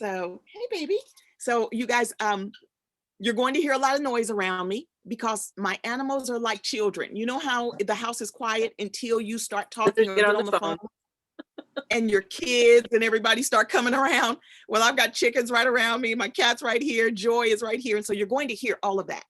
So, hey, baby. So, you guys, you're going to hear a lot of noise around me because my animals are like children. You know how the house is quiet until you start talking or Get get on on the the phone phone. and your kids and everybody start coming around. Well, I've got chickens right around me. My cat's right here. Joy is right here. And so you're going to hear all of that.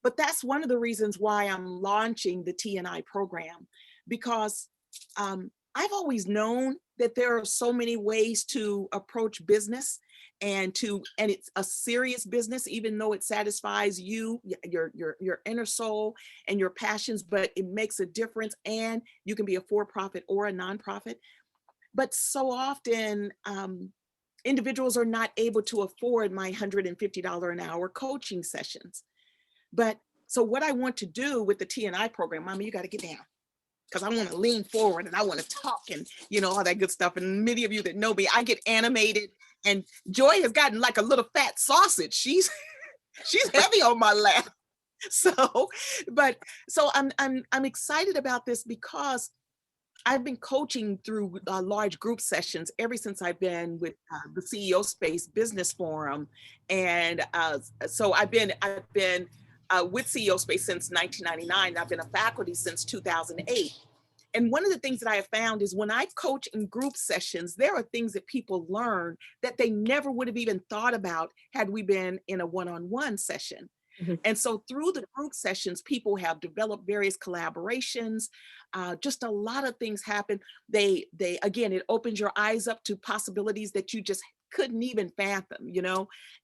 But that's one of the reasons why I'm launching the TNI program, because I've always known that there are so many ways to approach business and it's a serious business, even though it satisfies you, your inner soul and your passions, but it makes a difference. And you can be a for-profit or a nonprofit. But so often, individuals are not able to afford my $150 an hour coaching sessions. But so what I want to do with the TNI program, Mama, you got to get down, because I want to lean forward and I want to talk and, all that good stuff. And many of you that know me, I get animated, and Joy has gotten like a little fat sausage. She's heavy on my lap. So, I'm excited about this because I've been coaching through large group sessions ever since I've been with the CEO Space Business Forum, and so I've been with CEO Space since 1999. I've been a faculty since 2008. And one of the things that I have found is when I coach in group sessions, there are things that people learn that they never would have even thought about had we been in a one-on-one session. Mhm. And so through the group sessions, people have developed various collaborations. Just a lot of things happen. They again, it opens your eyes up to possibilities that you just couldn't even fathom.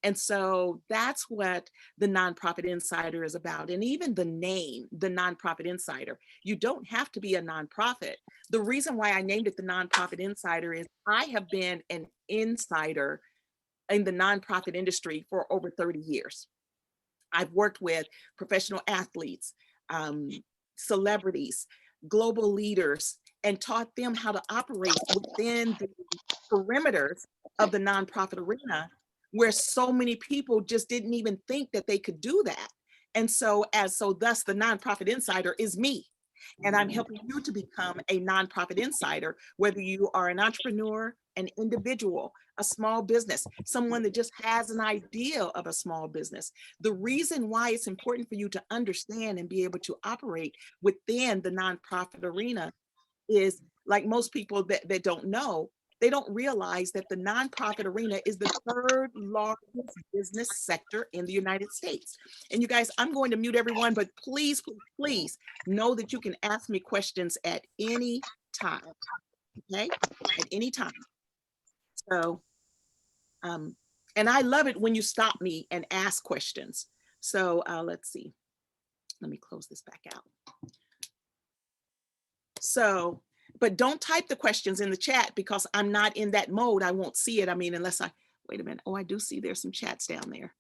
And so that's what the Nonprofit Insider is about. And even the name, the Nonprofit Insider, you don't have to be a nonprofit. The reason why I named it the Nonprofit Insider is I have been an insider in the nonprofit industry for over 30 years. I've worked with professional athletes, celebrities, global leaders, and taught them how to operate within the perimeters of the nonprofit arena, where so many people just didn't even think that they could do that. And thus the Nonprofit Insider is me. And I'm helping you to become a nonprofit insider, whether you are an entrepreneur, an individual, a small business, someone that just has an idea of a small business. The reason why it's important for you to understand and be able to operate within the nonprofit arena is, like most people that don't know, they don't realize that the nonprofit arena is the third largest business sector in the United States. And you guys, I'm going to mute everyone, but please, please, please know that you can ask me questions at any time, okay? At any time. So, and I love it when you stop me and ask questions. So let's see. Let me close this back out. So, but don't type the questions in the chat because I'm not in that mode. I won't see it. I mean, unless wait a minute. Oh, I do see there's some chats down there.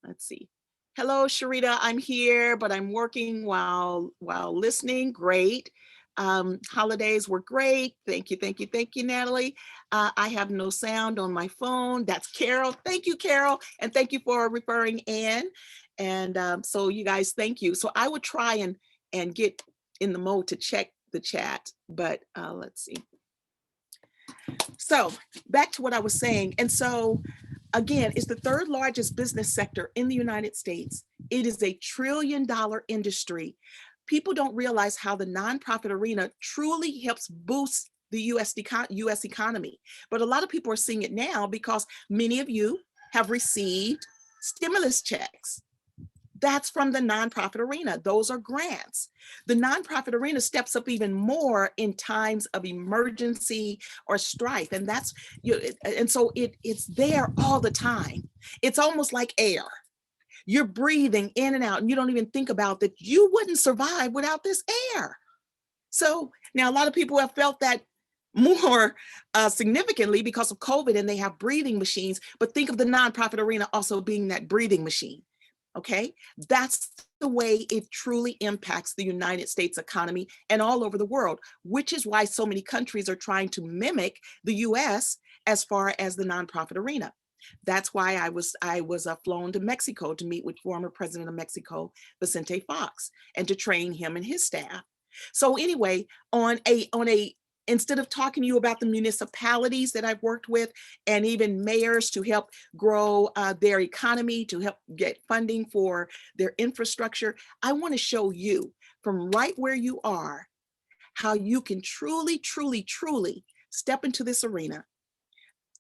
Let's see. Hello, Sherita, I'm here, but I'm working while listening. Great. Holidays were great. Thank you, thank you, thank you, Natalie. I have no sound on my phone. That's Carol. Thank you, Carol. And thank you for referring in. And so you guys, thank you. So I would try and get in the mode to check the chat, but let's see. So back to what I was saying. And so again, it's the third largest business sector in the United States. It is a $1 trillion industry. People don't realize how the nonprofit arena truly helps boost the US economy. But a lot of people are seeing it now because many of you have received stimulus checks. That's from the nonprofit arena. Those are grants. The nonprofit arena steps up even more in times of emergency or strife. And that's, and so it's there all the time. It's almost like air. You're breathing in and out, and you don't even think about that you wouldn't survive without this air. So now a lot of people have felt that more significantly because of COVID, and they have breathing machines, but think of the nonprofit arena also being that breathing machine. Okay, that's the way it truly impacts the United States economy and all over the world, which is why so many countries are trying to mimic the US as far as the nonprofit arena. That's why I was flown to Mexico to meet with former President of Mexico, Vicente Fox, and to train him and his staff. So anyway, on a Instead of talking to you about the municipalities that I've worked with and even mayors to help grow their economy, to help get funding for their infrastructure, I want to show you from right where you are how you can truly, truly, truly step into this arena,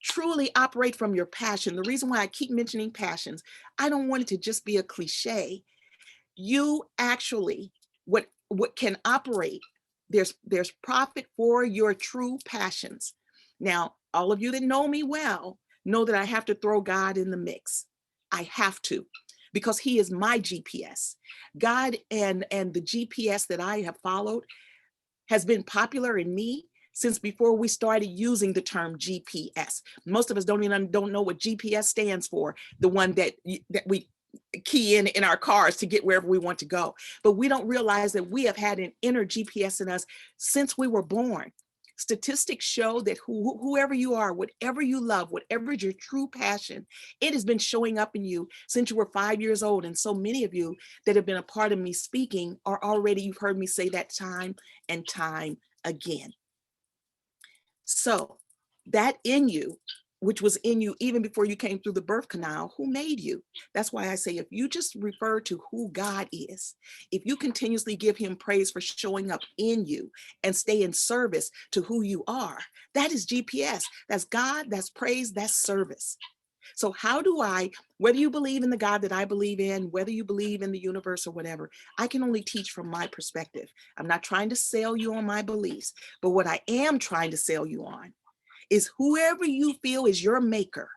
truly operate from your passion. The reason why I keep mentioning passions, I don't want it to just be a cliche. You actually, what can operate, there's profit for your true passions. Now, all of you that know me well know that I have to throw God in the mix. I have to, because he is my GPS. God and the GPS that I have followed has been popular in me since before we started using the term GPS. Most of us don't know what GPS stands for, the one that we key in our cars to get wherever we want to go. But we don't realize that we have had an inner GPS in us since we were born. Statistics show that whoever you are, whatever you love, whatever is your true passion, it has been showing up in you since you were 5 years old. And so many of you that have been a part of me speaking are already, you've heard me say that time and time again. So that in you, which was in you even before you came through the birth canal, who made you? That's why I say, if you just refer to who God is, if you continuously give him praise for showing up in you and stay in service to who you are, that is GPS. That's God, that's praise, that's service. So how do I, whether you believe in the God that I believe in, whether you believe in the universe or whatever, I can only teach from my perspective. I'm not trying to sell you on my beliefs, but what I am trying to sell you on is whoever you feel is your maker.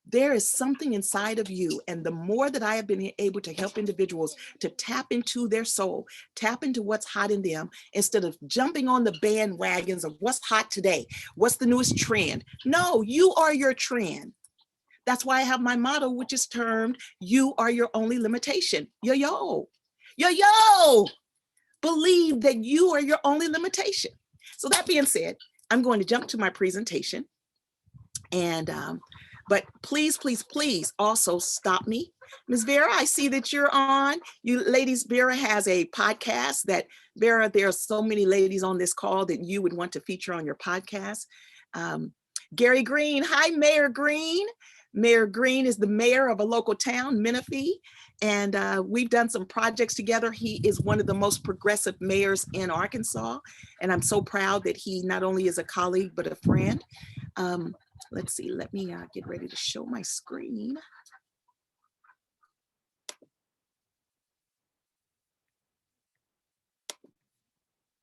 There is something inside of you. And the more that I have been able to help individuals to tap into their soul, tap into what's hot in them, instead of jumping on the bandwagons of what's hot today, what's the newest trend. No, you are your trend. That's why I have my motto, which is termed, you are your only limitation. Yo. Believe that you are your only limitation. So that being said, I'm going to jump to my presentation. And, but please, please, please also stop me. Ms. Vera, I see that you're on. You ladies, Vera has a podcast that, Vera, there are so many ladies on this call that you would want to feature on your podcast. Gary Green, hi, Mayor Green. Mayor Green is the mayor of a local town, Menifee, and we've done some projects together. He is one of the most progressive mayors in Arkansas, and I'm so proud that he not only is a colleague, but a friend. Let's see, let me get ready to show my screen.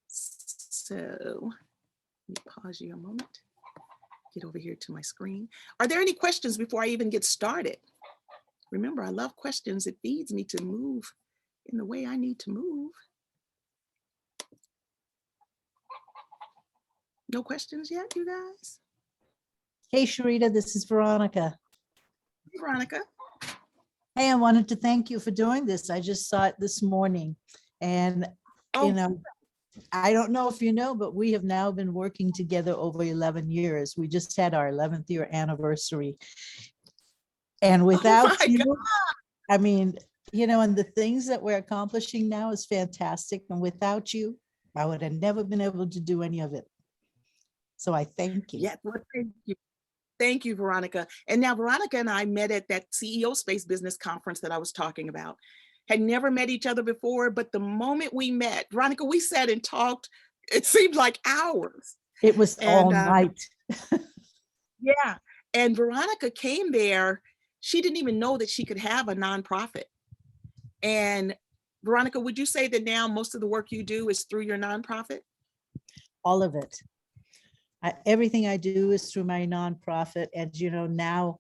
So, let me pause you a moment. Get over here to my screen. Are there any questions before I even get started? Remember, I love questions. It feeds me to move in the way I need to move. No questions yet, you guys? Hey, Sherita, this is Veronica. Hey, Veronica. Hey, I wanted to thank you for doing this. I just saw it this morning. And, you know, I don't know if you know, but we have now been working together over 11 years. We just had our 11th year anniversary. And without you, God. I mean, you know, and the things that we're accomplishing now is fantastic. And without you, I would have never been able to do any of it. So I thank you. Yeah, well, thank you. Thank you, Veronica. And now Veronica and I met at that CEO Space Business Conference that I was talking about. Had never met each other before, but the moment we met, Veronica, we sat and talked, it seemed like hours. It was all night. Yeah, and Veronica came there, she didn't even know that she could have a nonprofit. And Veronica, would you say that now most of the work you do is through your nonprofit? All of it. Everything I do is through my nonprofit. And, you know, now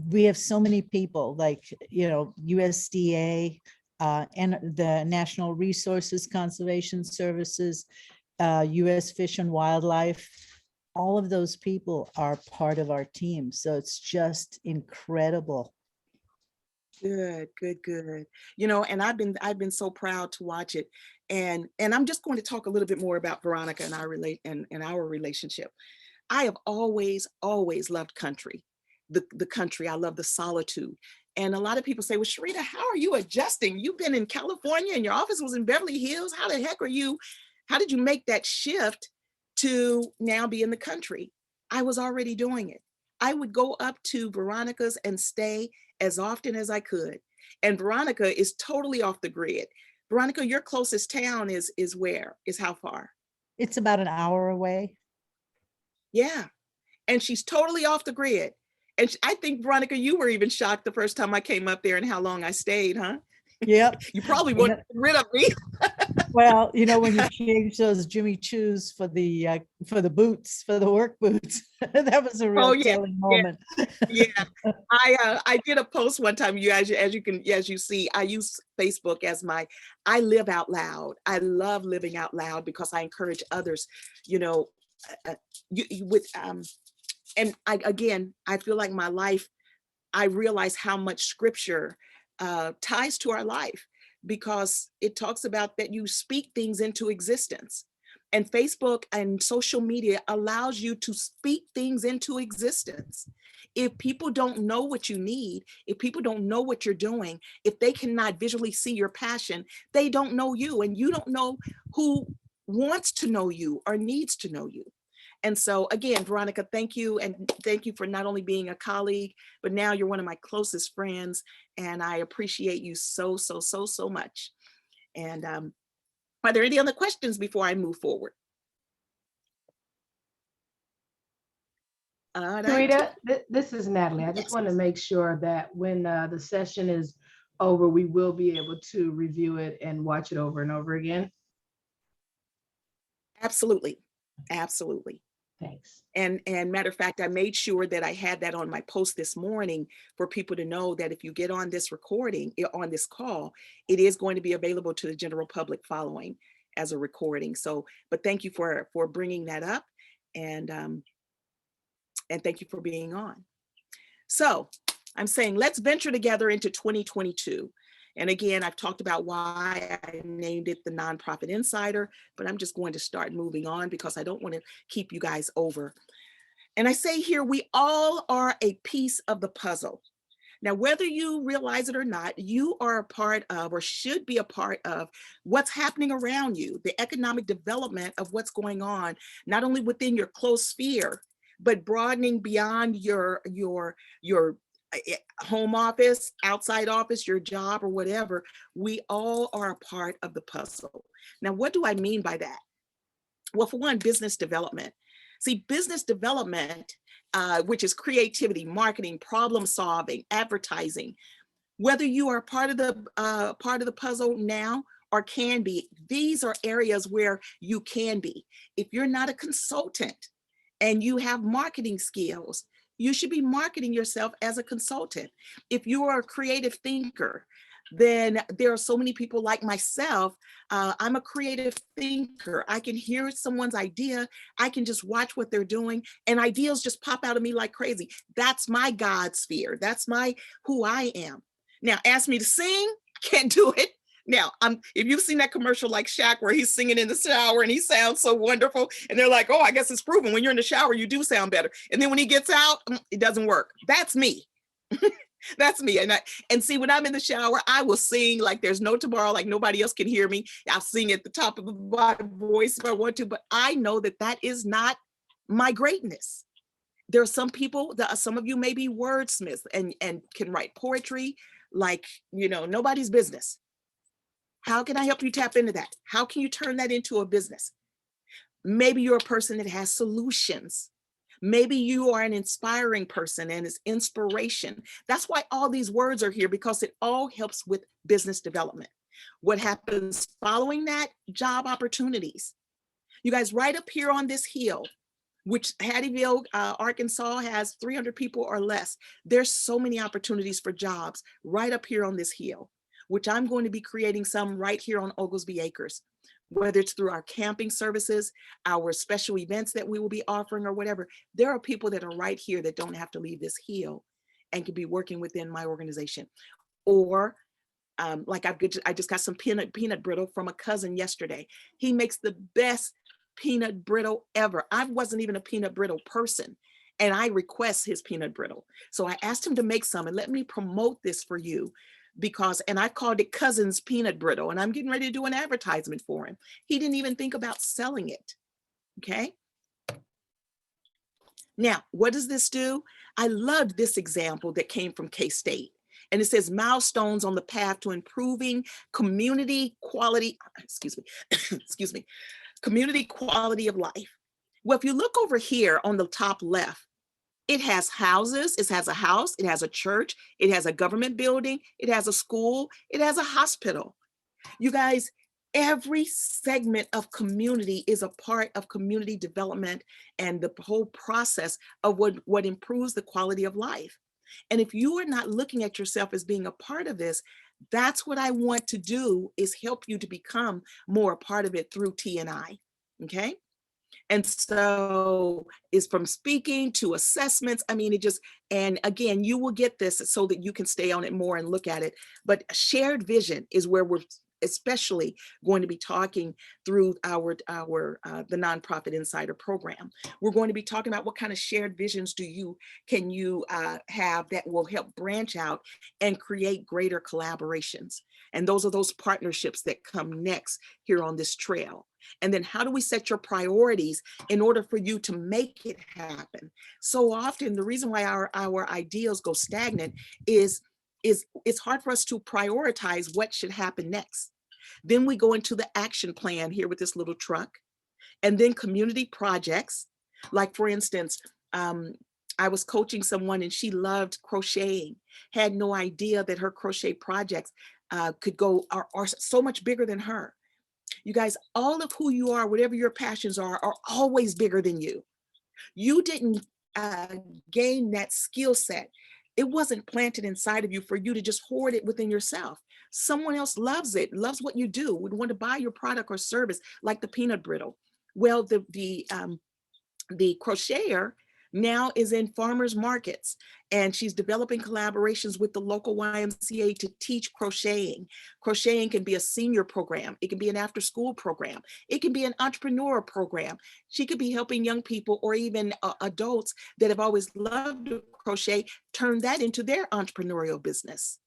we have so many people like, you know, USDA and the National Resources Conservation Services, US Fish and Wildlife. All of those people are part of our team. So it's just incredible. Good. You know, and I've been so proud to watch it. And I'm just going to talk a little bit more about Veronica and our relationship. I have always loved country, the country. I love the solitude. And a lot of people say, well, Sherita, how are you adjusting? You've been in California and your office was in Beverly Hills. How the heck are you? How did you make that shift to now be in the country, I was already doing it. I would go up to Veronica's and stay as often as I could. And Veronica is totally off the grid. Veronica, your closest town is where? Is how far? It's about an hour away. Yeah. And she's totally off the grid. And I think, Veronica, you were even shocked the first time I came up there and how long I stayed, huh? Yep. You probably wanted to get rid of me. Well, when you change those Jimmy Choos for the boots, for the work boots, that was a Oh real yeah, telling moment. yeah. I did a post one time. As you see, I use Facebook as I live out loud. I love living out loud because I encourage others. And I feel like my life. I realize how much scripture ties to our life, because it talks about that you speak things into existence. And Facebook and social media allows you to speak things into existence. If people don't know what you need, if people don't know what you're doing, if they cannot visually see your passion, they don't know you, and you don't know who wants to know you or needs to know you. And so again, Veronica, thank you. And thank you for not only being a colleague, but now you're one of my closest friends. And I appreciate you so, so, so, so much. And are there any other questions before I move forward? Sherita, this is Natalie. I just want to make sure that when the session is over, we will be able to review it and watch it over and over again. Absolutely. Absolutely. Thanks. And matter of fact, I made sure that I had that on my post this morning for people to know that if you get on this recording, on this call, it is going to be available to the general public following as a recording. So, but thank you for bringing that up, and thank you for being on. So I'm saying, let's venture together into 2022. And again, I've talked about why I named it the Nonprofit Insider, but I'm just going to start moving on because I don't want to keep you guys over. And I say here, we all are a piece of the puzzle. Now, whether you realize it or not, you are a part of, or should be a part of, what's happening around you, the economic development of what's going on, not only within your close sphere, but broadening beyond your home office, outside office, your job, or whatever. We all are a part of the puzzle. Now, what do I mean by that? Well, for one, business development. See, business development, which is creativity, marketing, problem solving, advertising. Whether you are part of the puzzle now or can be, these are areas where you can be. If you're not a consultant and you have marketing skills, you should be marketing yourself as a consultant. If you are a creative thinker, then there are so many people like myself. I'm a creative thinker. I can hear someone's idea. I can just watch what they're doing, and ideas just pop out of me like crazy. That's my God sphere. That's who I am. Now, ask me to sing, can't do it. Now, if you've seen that commercial like Shaq where he's singing in the shower and he sounds so wonderful, and they're like, oh, I guess it's proven when you're in the shower, you do sound better. And then when he gets out, it doesn't work. That's me. That's me. And see, when I'm in the shower, I will sing like there's no tomorrow, like nobody else can hear me. I'll sing at the top of my voice if I want to, but I know that that is not my greatness. There are some people, some of you may be wordsmiths and can write poetry like, nobody's business. How can I help you tap into that? How can you turn that into a business? Maybe you're a person that has solutions. Maybe you are an inspiring person and it's inspiration. That's why all these words are here, because it all helps with business development. What happens following that? Job opportunities. You guys, right up here on this hill, which Hattieville, Arkansas has 300 people or less. There's so many opportunities for jobs right up here on this hill, which I'm going to be creating some right here on Oglesby Acres, whether it's through our camping services, our special events that we will be offering or whatever. There are people that are right here that don't have to leave this hill and can be working within my organization. Or like I just got some peanut brittle from a cousin yesterday. He makes the best peanut brittle ever. I wasn't even a peanut brittle person, and I request his peanut brittle. So I asked him to make some and let me promote this for you, and I called it Cousin's Peanut Brittle, and I'm getting ready to do an advertisement for him. He didn't even think about selling it. Okay. Now, what does this do? I loved this example that came from K-State. And it says milestones on the path to improving community quality, excuse me, excuse me, community quality of life. Well, if you look over here on the top left, it has houses, it has a house, it has a church, it has a government building, it has a school, it has a hospital. You guys, every segment of community is a part of community development and the whole process of what improves the quality of life. And if you are not looking at yourself as being a part of this, that's what I want to do, is help you to become more a part of it through TNI. Okay. And so it's from speaking to assessments. I mean, it just, and again, you will get this so that you can stay on it more and look at it. But shared vision is where we're especially going to be talking through the Nonprofit Insider Program. We're going to be talking about what kind of shared visions can you have that will help branch out and create greater collaborations. And those are those partnerships that come next here on this trail. And then how do we set your priorities in order for you to make it happen? So often the reason why our ideals go stagnant is it's hard for us to prioritize what should happen next. Then we go into the action plan here with this little truck, and then community projects. Like for instance, I was coaching someone and she loved crocheting, had no idea that her crochet projects could go are so much bigger than her. You guys, all of who you are, whatever your passions are always bigger than you. You didn't gain that skill set. It wasn't planted inside of you for you to just hoard it within yourself. Someone else loves it, loves what you do, would want to buy your product or service, like the peanut brittle. Well, the crocheter now is in farmers markets, and she's developing collaborations with the local YMCA to teach crocheting. Crocheting can be a senior program. It can be an after school program. It can be an entrepreneur program. She could be helping young people or even adults that have always loved to crochet, turn that into their entrepreneurial business.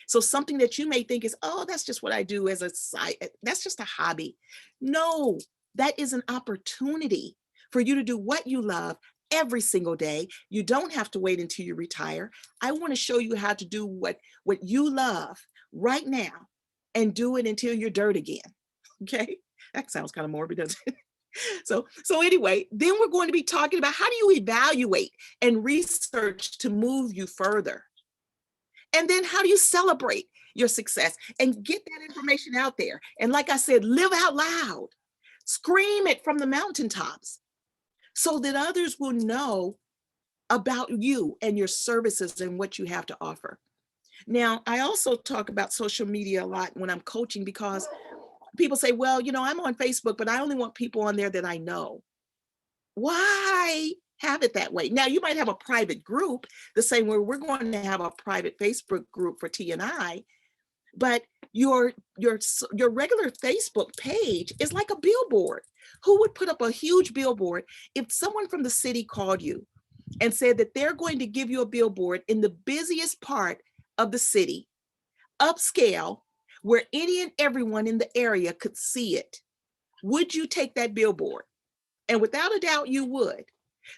So something that you may think is, oh, that's just what I do as a side, that's just a hobby. No, that is an opportunity for you to do what you love every single day. You don't have to wait until you retire. I want to show you how to do what you love right now and do it until you're dirt again. Okay, that sounds kind of morbid, doesn't it? So anyway, then we're going to be talking about how do you evaluate and research to move you further. And then how do you celebrate your success and get that information out there? And like I said, live out loud, scream it from the mountaintops so that others will know about you and your services and what you have to offer. Now, I also talk about social media a lot when I'm coaching, because people say, well, I'm on Facebook, but I only want people on there that I know. Why have it that way? Now, you might have a private group the same way we're going to have a private Facebook group for TNI, but your regular Facebook page is like a billboard. Who would put up a huge billboard if someone from the city called you and said that they're going to give you a billboard in the busiest part of the city, upscale, where any and everyone in the area could see it? Would you take that billboard? And without a doubt, you would.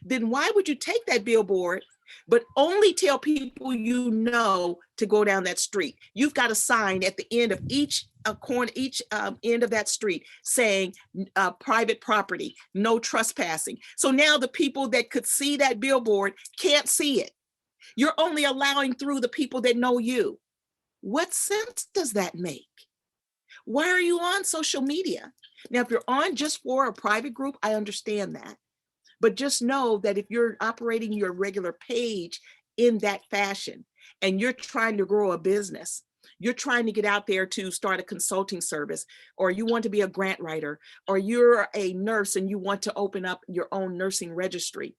Then why would you take that billboard, but only tell people you know to go down that street? You've got a sign at the end of each corner, each end of that street saying private property, no trespassing. So now the people that could see that billboard can't see it. You're only allowing through the people that know you. What sense does that make? Why are you on social media? Now, if you're on just for a private group, I understand that. But just know that if you're operating your regular page in that fashion and you're trying to grow a business, you're trying to get out there to start a consulting service, or you want to be a grant writer, or you're a nurse and you want to open up your own nursing registry,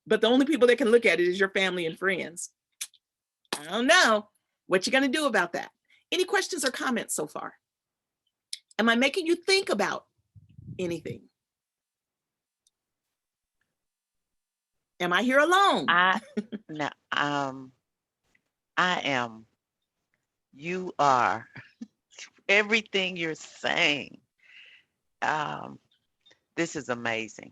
but the only people that can look at it is your family and friends. I don't know what you're going to do about that. Any questions or comments so far? Am I making you think about anything? Am I here alone? No, I am. You are. Everything you're saying. This is amazing.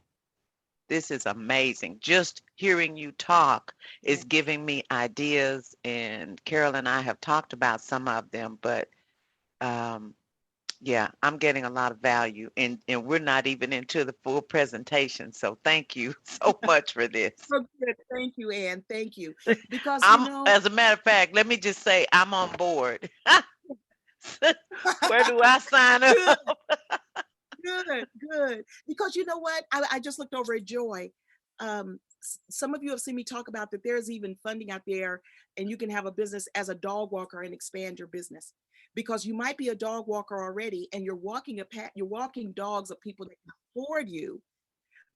This is amazing. Just hearing you talk is Yeah. giving me ideas, and Carol and I have talked about some of them, but yeah, I'm getting a lot of value, and we're not even into the full presentation. So thank you so much for this. Oh, good. Thank you, Ann. Thank you. Because, As a matter of fact, let me just say I'm on board. Where do I sign good, up? good, good. Because you know what? I just looked over at Joy. Some of you have seen me talk about that there's even funding out there, and you can have a business as a dog walker and expand your business. Because you might be a dog walker already, and you're walking dogs of people that can afford you.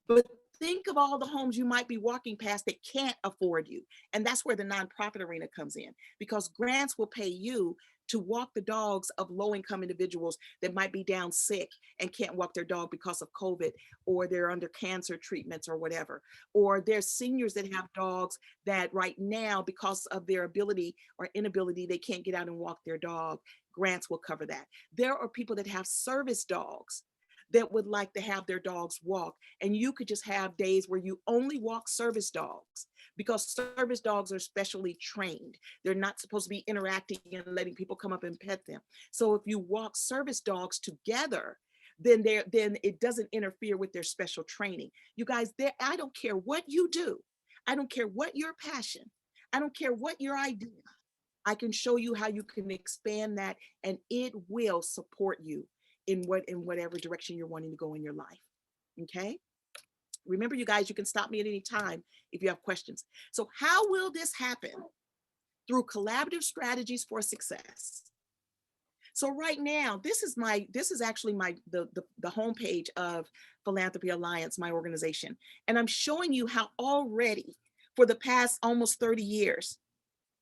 But think of all the homes you might be walking past that can't afford you. And that's where the nonprofit arena comes in, because grants will pay you to walk the dogs of low income individuals that might be down sick and can't walk their dog because of COVID, or they're under cancer treatments or whatever. Or there's seniors that have dogs that right now, because of their ability or inability, they can't get out and walk their dog. Grants will cover that. There are people that have service dogs that would like to have their dogs walk. And you could just have days where you only walk service dogs, because service dogs are specially trained. They're not supposed to be interacting and letting people come up and pet them. So if you walk service dogs together, then it doesn't interfere with their special training. You guys, I don't care what you do. I don't care what your passion. I don't care what your idea. I can show you how you can expand that, and it will support you in whatever direction you're wanting to go in your life. Okay. Remember, you guys, you can stop me at any time if you have questions. So how will this happen? Through collaborative strategies for success. So right now, this is actually the homepage of Philanthropy Alliance, my organization. And I'm showing you how already for the past almost 30 years,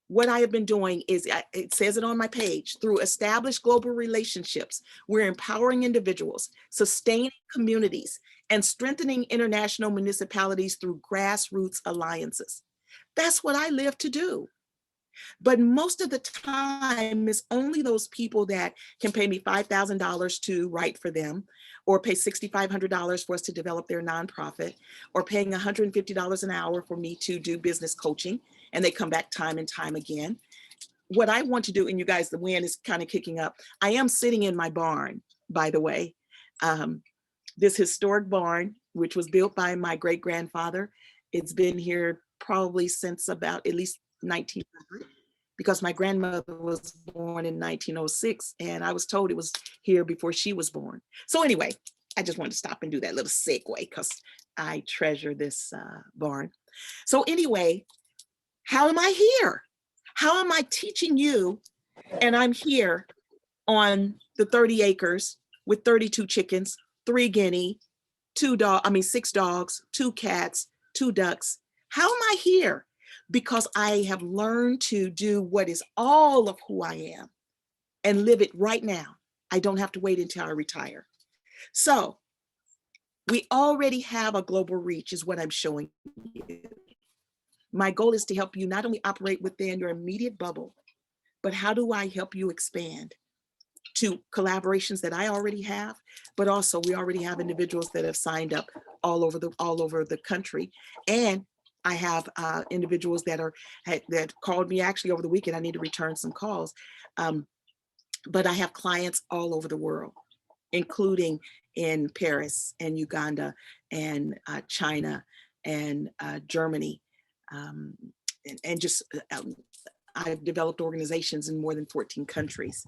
what I have been doing is, it says it on my page, through established global relationships, we're empowering individuals, sustaining communities, and strengthening international municipalities through grassroots alliances. That's what I live to do. But most of the time, it's only those people that can pay me $5,000 to write for them, or pay $6,500 for us to develop their nonprofit, or paying $150 an hour for me to do business coaching. And they come back time and time again. What I want to do, and you guys, the wind is kind of kicking up. I am sitting in my barn, by the way. This historic barn, which was built by my great grandfather. It's been here probably since about at least 1900, because my grandmother was born in 1906, and I was told it was here before she was born. So anyway, I just wanted to stop and do that little segue, because I treasure this barn. So anyway, how am I here? How am I teaching you? And I'm here on the 30 acres with 32 chickens, 3 guinea, 6 dogs, 2 cats, 2 ducks. How am I here? Because I have learned to do what is all of who I am and live it right now. I don't have to wait until I retire. So we already have a global reach, is what I'm showing you. My goal is to help you not only operate within your immediate bubble, but how do I help you expand to collaborations that I already have, but also we already have individuals that have signed up all over the country. And I have individuals that called me actually over the weekend. I need to return some calls. But I have clients all over the world, including in Paris and Uganda and China and Germany. And just I've developed organizations in more than 14 countries.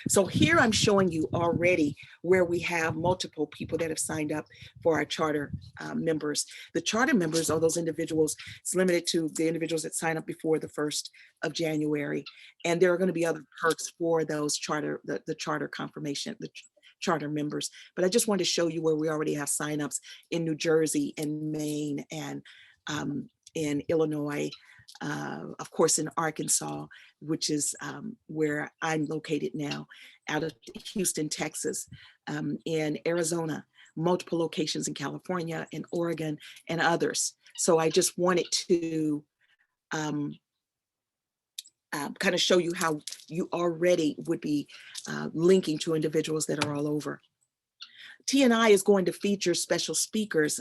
So here I'm showing you already where we have multiple people that have signed up for our charter members. The charter members are those individuals. It's limited to the individuals that sign up before the 1st of January. And there are going to be other perks for those the charter confirmation, the charter members. But I just wanted to show you where we already have signups in New Jersey and Maine and in Illinois, of course, in Arkansas, which is where I'm located now, out of Houston, Texas, in Arizona, multiple locations in California, in Oregon, and others. So I just wanted to kind of show you how you already would be linking to individuals that are all over. TNI is going to feature special speakers,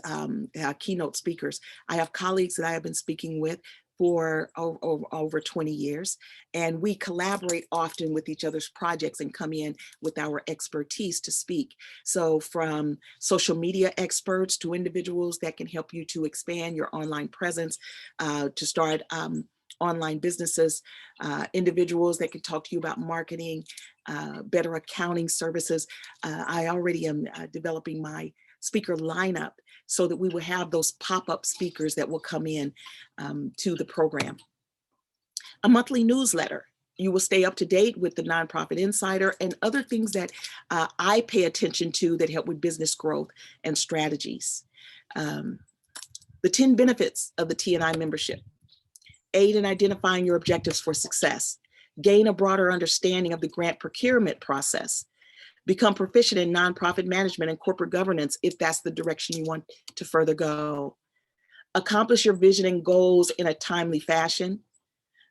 keynote speakers. I have colleagues that I have been speaking with for over 20 years, and we collaborate often with each other's projects and come in with our expertise to speak. So from social media experts to individuals that can help you to expand your online presence, to start online businesses, individuals that can talk to you about marketing, better accounting services. I already am developing my speaker lineup so that we will have those pop-up speakers that will come in to the program. A monthly newsletter. You will stay up to date with the Nonprofit Insider and other things that I pay attention to that help with business growth and strategies. The 10 benefits of the TNI membership. Aid in identifying your objectives for success. Gain a broader understanding of the grant procurement process. Become proficient in nonprofit management and corporate governance if that's the direction you want to further go. Accomplish your vision and goals in a timely fashion.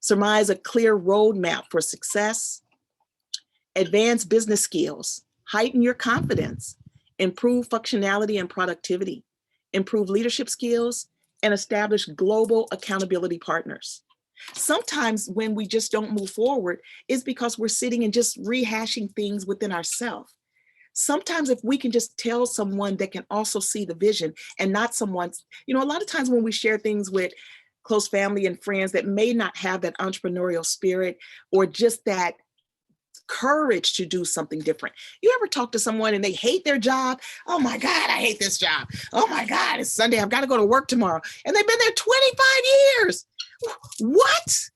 Surmise a clear roadmap for success. Advance business skills. Heighten your confidence. Improve functionality and productivity. Improve leadership skills and establish global accountability partners. Sometimes when we just don't move forward is because we're sitting and just rehashing things within ourselves. Sometimes if we can just tell someone that can also see the vision and not someone, a lot of times when we share things with close family and friends that may not have that entrepreneurial spirit or just that courage to do something different. You ever talk to someone and they hate their job? Oh my God, I hate this job. Oh my God, it's Sunday. I've got to go to work tomorrow. And they've been there 25 years. What?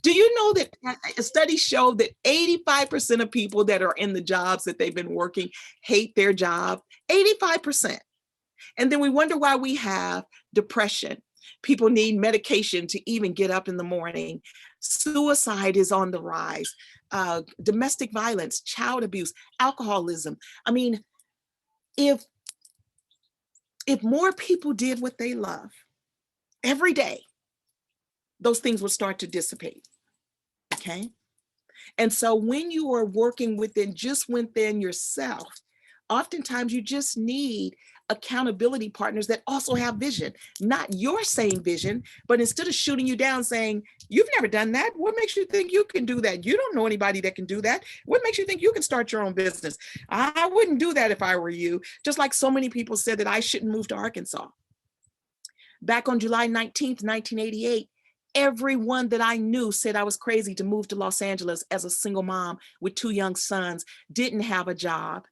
Do you know that studies show that 85% of people that are in the jobs that they've been working hate their job? 85%. And then we wonder why we have depression. People need medication to even get up in the morning. Suicide is on the rise. Domestic violence, child abuse, alcoholism. I mean, if more people did what they love every day, those things would start to dissipate. Okay. And so when you are working within yourself, oftentimes you just need accountability partners that also have vision, not your same vision, but instead of shooting you down saying, you've never done that. What makes you think you can do that? You don't know anybody that can do that. What makes you think you can start your own business? I wouldn't do that if I were you. Just like so many people said that I shouldn't move to Arkansas. Back on July 19th, 1988, everyone that I knew said I was crazy to move to Los Angeles as a single mom with 2 young sons, didn't have a job.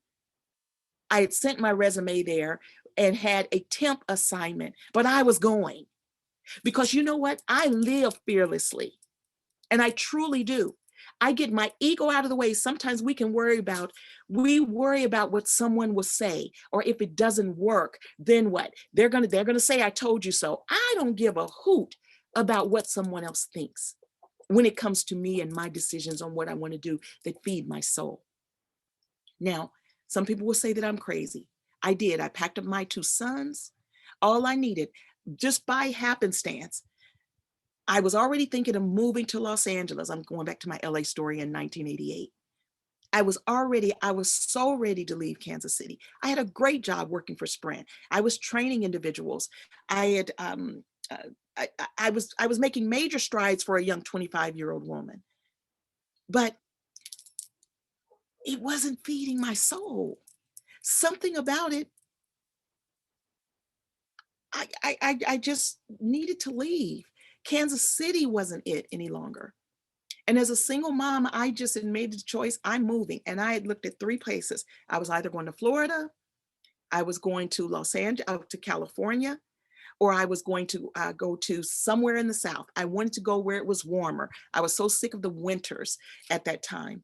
I had sent my resume there and had a temp assignment, but I was going because you know what? I live fearlessly and I truly do. I get my ego out of the way. Sometimes we worry about what someone will say, or if it doesn't work, then what? They're going to say, I told you so. I don't give a hoot about what someone else thinks when it comes to me and my decisions on what I want to do that feed my soul. Now, some people will say that I'm crazy. I did. I packed up my 2 sons. All I needed, just by happenstance, I was already thinking of moving to Los Angeles. I'm going back to my LA story in 1988. I was so ready to leave Kansas City. I had a great job working for Sprint. I was training individuals. I was making major strides for a young 25-year-old woman, but it wasn't feeding my soul. Something about it, I just needed to leave. Kansas City wasn't it any longer. And as a single mom, I just had made the choice, I'm moving. And I had looked at 3 places. I was either going to Florida, I was going to Los Angeles, to California, or I was going to go to somewhere in the South. I wanted to go where it was warmer. I was so sick of the winters at that time.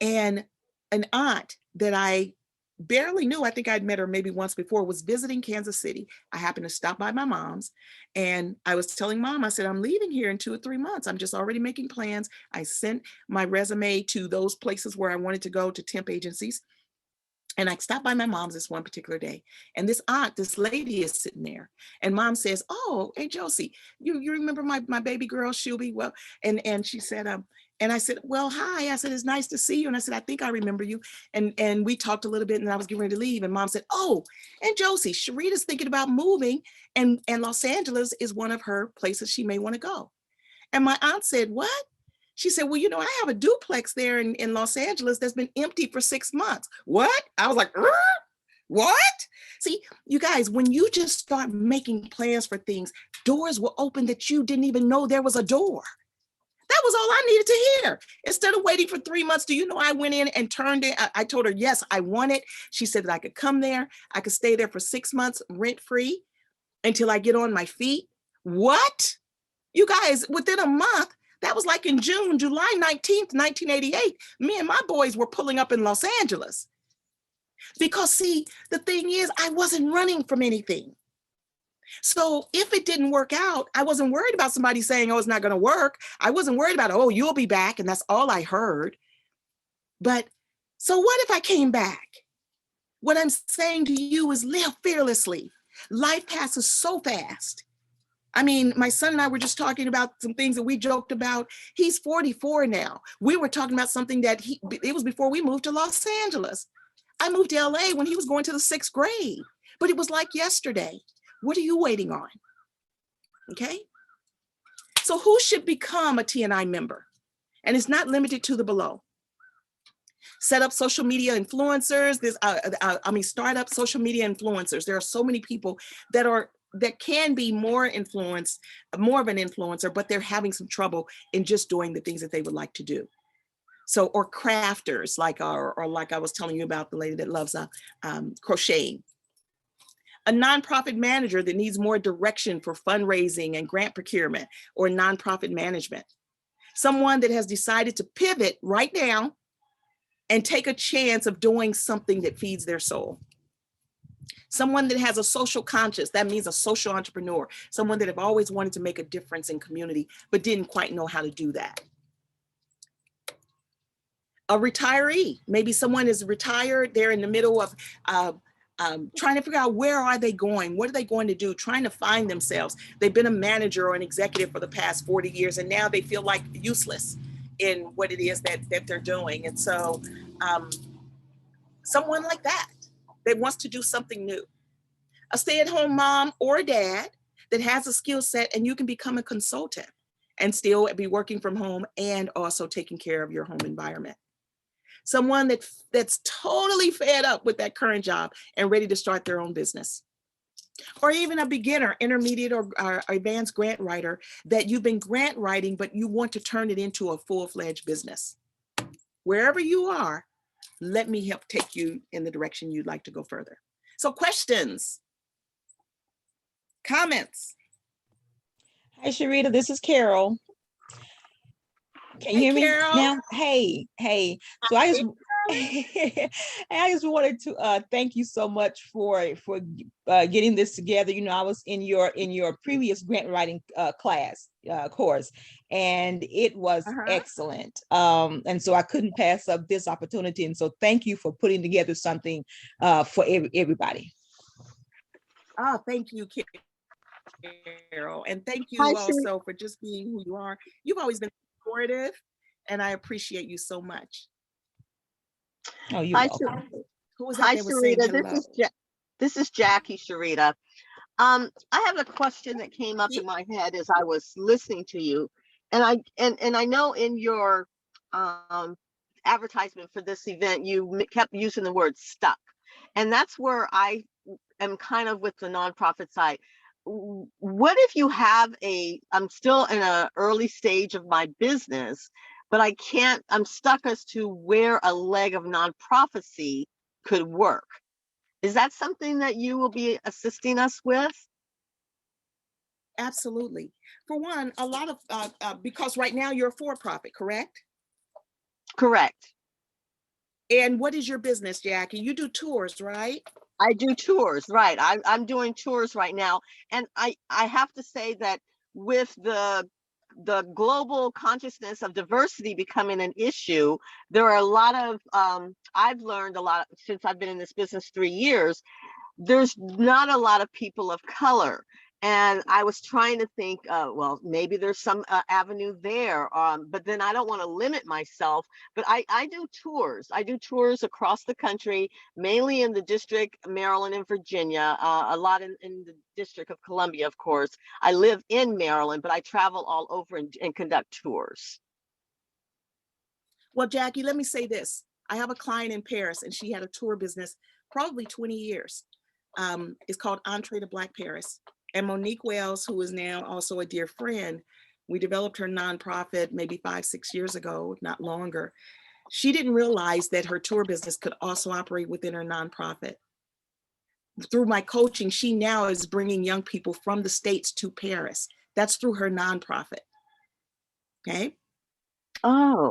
And an aunt that I barely knew, I think I'd met her maybe once before, was visiting Kansas City. I happened to stop by my mom's and I was telling mom, I said, I'm leaving here in 2 or 3 months. I'm just already making plans. I sent my resume to those places where I wanted to go, to temp agencies. And I stopped by my mom's this one particular day, and this lady is sitting there, and mom says, "Oh, hey Josie, you remember my baby girl Shelby?" Well, and she said, and I said, "Well, hi." I said, "It's nice to see you." And I said, "I think I remember you." And we talked a little bit, and I was getting ready to leave, and mom said, "Oh, and Josie, Sherita's thinking about moving, and Los Angeles is one of her places she may want to go." And my aunt said, "What?" She said, "Well, I have a duplex there in Los Angeles that's been empty for 6 months." What? I was like, what? See, you guys, when you just start making plans for things, doors will open that you didn't even know there was a door. That was all I needed to hear. Instead of waiting for 3 months, do you know I went in and turned it? I told her, yes, I want it. She said that I could come there. I could stay there for 6 months rent free until I get on my feet. What? You guys, within a month, that was like in July 19th, 1988, me and my boys were pulling up in Los Angeles. Because see, the thing is, I wasn't running from anything. So if it didn't work out, I wasn't worried about somebody saying, "Oh, it's not going to work." I wasn't worried about, "Oh, you'll be back." And that's all I heard. But so what if I came back? What I'm saying to you is live fearlessly. Life passes so fast. I mean, my son and I were just talking about some things that we joked about. He's 44 now. We were talking about something that it was before we moved to Los Angeles. I moved to LA when he was going to the 6th grade, but it was like yesterday. What are you waiting on? Okay. So who should become a TNI member? And it's not limited to the below. Set up social media influencers. Start up social media influencers. There are so many people that can be more of an influencer, but they're having some trouble in just doing the things that they would like to do. So, or crafters, like I was telling you about the lady that loves crocheting. A nonprofit manager that needs more direction for fundraising and grant procurement or nonprofit management. Someone that has decided to pivot right now and take a chance of doing something that feeds their soul. Someone that has a social conscience, that means a social entrepreneur, someone that have always wanted to make a difference in community, but didn't quite know how to do that. A retiree, maybe someone is retired, they're in the middle of trying to figure out where are they going, what are they going to do, trying to find themselves. They've been a manager or an executive for the past 40 years, and now they feel like useless in what it is that they're doing. And so someone like that wants to do something new. A stay-at-home mom or dad that has a skill set, and you can become a consultant and still be working from home and also taking care of your home environment. Someone that's totally fed up with that current job and ready to start their own business. Or even a beginner, intermediate, or advanced grant writer that you've been grant writing, but you want to turn it into a full-fledged business. Wherever you are, let me help take you in the direction you'd like to go further. So questions, comments? Hi, Sherita, this is Carol. Can you hear me Carol. now? Hey. So I just wanted to thank you so much for getting this together. I was in your previous grant writing course, and it was excellent. And so I couldn't pass up this opportunity. And so thank you for putting together something for everybody. Oh, thank you, Carol. And thank you also for just being who you are. You've always been supportive, and I appreciate you so much. Oh, you're welcome. Who was that? Hi, Sherita. This is Jackie, Sherita. I have a question that came up in my head as I was listening to you, and I know in your advertisement for this event you kept using the word stuck, and that's where I am kind of with the nonprofit side. What if you have I'm still in an early stage of my business, but I'm stuck as to where a leg of nonprofitcy could work. Is that something that you will be assisting us with? Absolutely. For one, a lot of, because right now you're a for-profit, correct? Correct. And what is your business, Jackie? You do tours, right? I do tours, right. I'm doing tours right now. And I have to say that with the the global consciousness of diversity becoming an issue, there are a lot of, I've learned a lot since I've been in this business 3 years, there's not a lot of people of color. And I was trying to think, well, maybe there's some avenue there, but then I don't want to limit myself. But I do tours. I do tours across the country, mainly in the District, Maryland and Virginia, a lot in the District of Columbia, of course. I live in Maryland, but I travel all over and conduct tours. Well, Jackie, let me say this. I have a client in Paris, and she had a tour business probably 20 years. It's called Entree to Black Paris. And Monique Wells, who is now also a dear friend, we developed her nonprofit maybe 5-6 years ago, if not longer. She didn't realize that her tour business could also operate within her nonprofit. Through my coaching, she now is bringing young people from the States to Paris. That's through her nonprofit. Okay. Oh.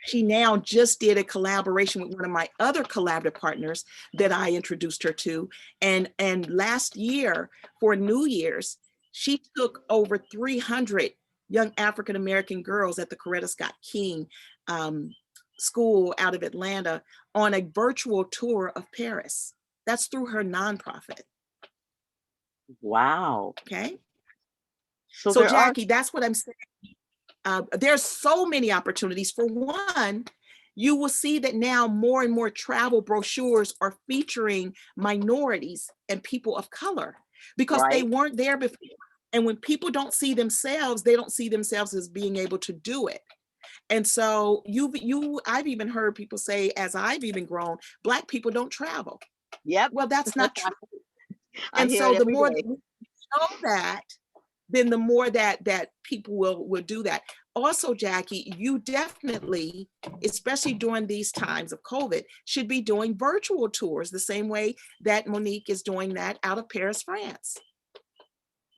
She now just did a collaboration with one of my other collaborative partners that I introduced her to. And last year for New Year's, she took over 300 young African-American girls at the Coretta Scott King school out of Atlanta on a virtual tour of Paris. That's through her nonprofit. Wow. Okay. So Jackie, that's what I'm saying. There's so many opportunities. For one, you will see that now more and more travel brochures are featuring minorities and people of color because they weren't there before. And when people don't see themselves, they don't see themselves as being able to do it. And so I've even heard people say, as I've even grown, Black people don't travel. Yep. Well, that's not true. And so the more that we know that, then the more that people will do that. Also, Jackie, you definitely, especially during these times of COVID, should be doing virtual tours the same way that Monique is doing that out of Paris, France.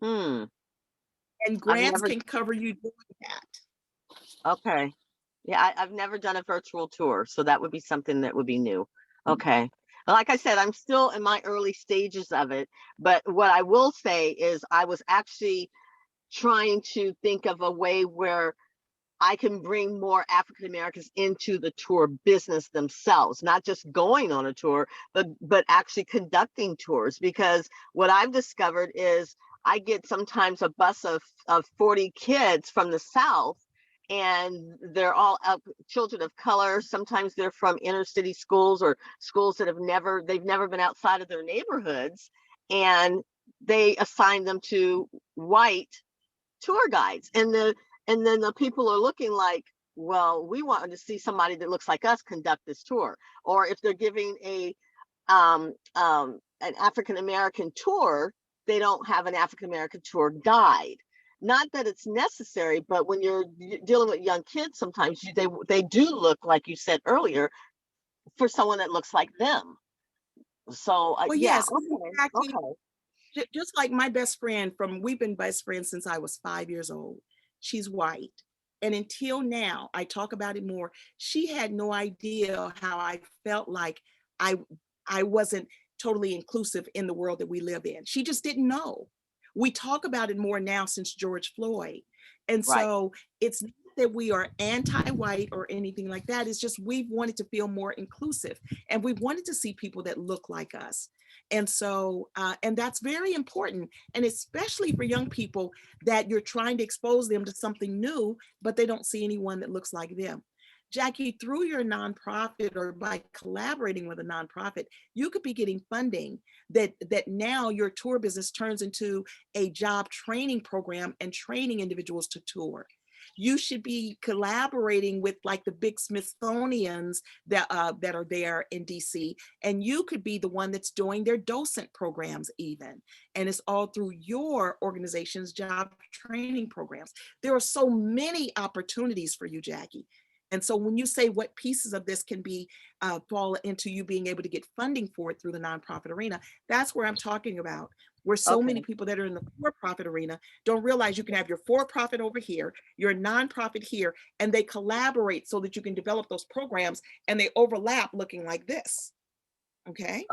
And grants can cover you doing that. Okay. Yeah, I've never done a virtual tour, so that would be something that would be new. Okay. Like I said, I'm still in my early stages of it, but what I will say is I was actually trying to think of a way where I can bring more African Americans into the tour business themselves, not just going on a tour, but actually conducting tours. Because what I've discovered is I get sometimes a bus of 40 kids from the South, and they're all children of color. Sometimes they're from inner city schools or schools that they've never been outside of their neighborhoods, and they assign them to white tour guides. And then the people are looking like, well, we want to see somebody that looks like us conduct this tour. Or if they're giving an African American tour, they don't have an African American tour guide. Not that it's necessary, but when you're dealing with young kids, sometimes they do look, like you said earlier, for someone that looks like them. So well, yeah, yes, okay. Just like my best friend we've been best friends since I was 5 years old. She's white. And until now, I talk about it more. She had no idea how I felt like I wasn't totally inclusive in the world that we live in. She just didn't know. We talk about it more now since George Floyd. And so it's not that we are anti-white or anything like that. It's just we've wanted to feel more inclusive, and we wanted to see people that look like us. And so, and that's very important. And especially for young people that you're trying to expose them to something new, but they don't see anyone that looks like them. Jackie, through your nonprofit or by collaborating with a nonprofit, you could be getting funding that now your tour business turns into a job training program and training individuals to tour. You should be collaborating with like the big Smithsonians that are there in DC, and you could be the one that's doing their docent programs even. And it's all through your organization's job training programs. There are so many opportunities for you, Jackie. And so when you say what pieces of this can be fall into you being able to get funding for it through the nonprofit arena, that's where I'm talking about. Where so many people that are in the for-profit arena don't realize you can have your for-profit over here, your nonprofit here, and they collaborate so that you can develop those programs and they overlap looking like this. Okay.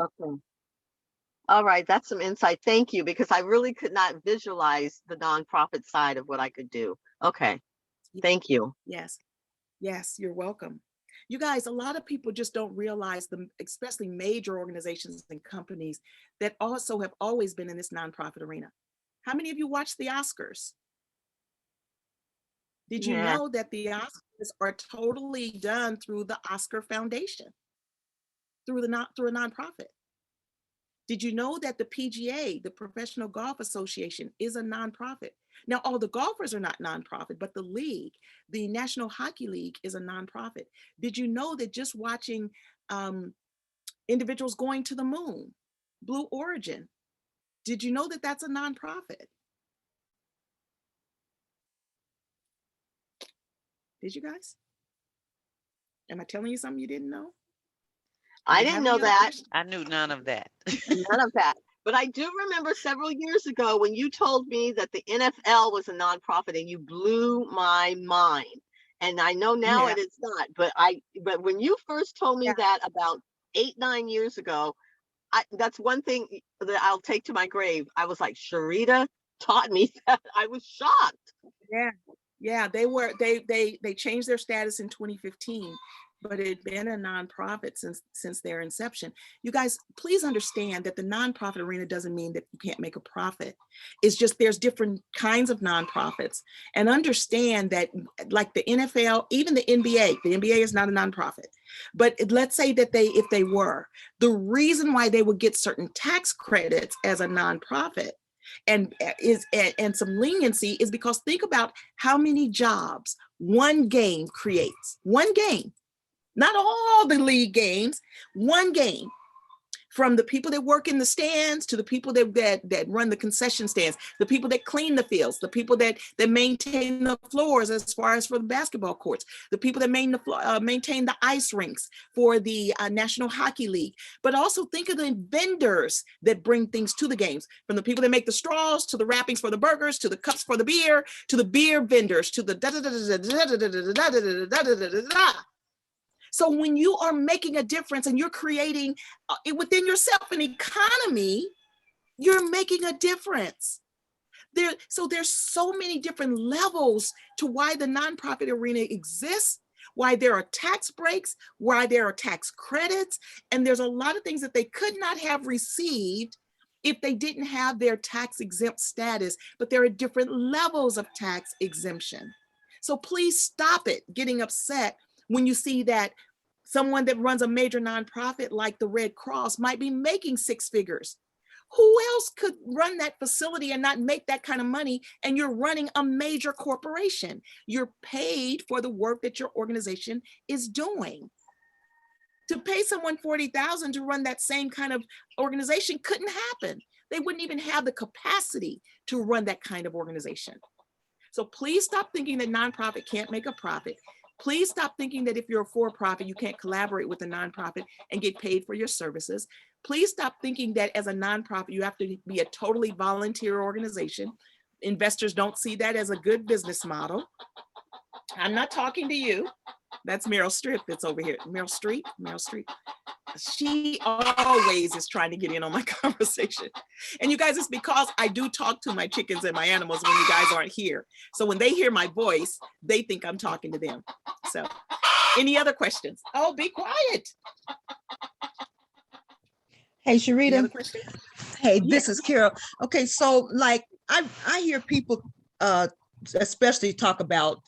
All right, that's some insight. Thank you, because I really could not visualize the nonprofit side of what I could do. Okay, thank you. Yes, yes, you're welcome. You guys, a lot of people just don't realize especially major organizations and companies that also have always been in this nonprofit arena. How many of you watched the Oscars? Did you Yeah. know that the Oscars are totally done through the Oscar Foundation, through a nonprofit? Did you know that the PGA, the Professional Golf Association, is a nonprofit? Now, all the golfers are not nonprofit, but the league, the National Hockey League, is a nonprofit. Did you know that just watching individuals going to the moon, Blue Origin, did you know that that's a nonprofit? Did you guys? Am I telling you something you didn't know? I didn't know that. I knew none of that. None of that. But I do remember several years ago when you told me that the NFL was a nonprofit, and you blew my mind. And I know now it is not, but when you first told me that about 8-9 years ago, that's one thing that I'll take to my grave. I was like, Sherita taught me that. I was shocked. Yeah, they changed their status in 2015, but it had been a nonprofit since their inception. You guys, please understand that the nonprofit arena doesn't mean that you can't make a profit. It's just there's different kinds of nonprofits, and understand that, like the NFL, even the NBA is not a nonprofit. But let's say that if they were, the reason why they would get certain tax credits as a nonprofit and some leniency is because think about how many jobs one game creates. One game, not all the league games, one game. From the people that work in the stands to the people that run the concession stands, the people that clean the fields, the people that maintain the floors as far as for the basketball courts, the people that maintain the ice rinks for the National Hockey League. But also think of the vendors that bring things to the games, from the people that make the straws to the wrappings for the burgers, to the cups for the beer, to the beer vendors, to the So when you are making a difference and you're creating within yourself an economy, you're making a difference. So there's so many different levels to why the nonprofit arena exists, why there are tax breaks, why there are tax credits, and there's a lot of things that they could not have received if they didn't have their tax exempt status, but there are different levels of tax exemption. So please stop it getting upset when you see that someone that runs a major nonprofit like the Red Cross might be making 6 figures. Who else could run that facility and not make that kind of money? And you're running a major corporation. You're paid for the work that your organization is doing. To pay someone $40,000 to run that same kind of organization couldn't happen. They wouldn't even have the capacity to run that kind of organization. So please stop thinking that nonprofit can't make a profit. Please stop thinking that if you're a for-profit, you can't collaborate with a nonprofit and get paid for your services. Please stop thinking that as a nonprofit, you have to be a totally volunteer organization. Investors don't see that as a good business model. I'm not talking to you. That's Meryl Streep that's over here. Meryl Streep. She always is trying to get in on my conversation. And you guys, it's because I do talk to my chickens and my animals when you guys aren't here. So when they hear my voice, they think I'm talking to them. So any other questions? Oh, be quiet. Hey, Sherita. Hey, this is Carol. Okay, so like I hear people especially talk about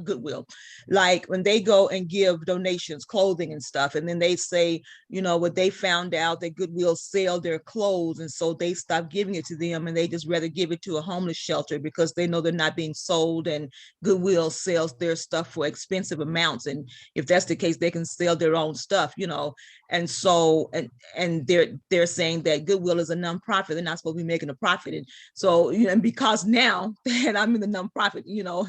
Goodwill, like when they go and give donations, clothing and stuff, and then they say, you know, what they found out that Goodwill sell their clothes, and so they stop giving it to them, and they just rather give it to a homeless shelter because they know they're not being sold, and Goodwill sells their stuff for expensive amounts, and if that's the case, they can sell their own stuff, you know. And so and they're saying that Goodwill is a nonprofit, they're not supposed to be making a profit. And so, you know, and because now that I'm in the nonprofit, you know,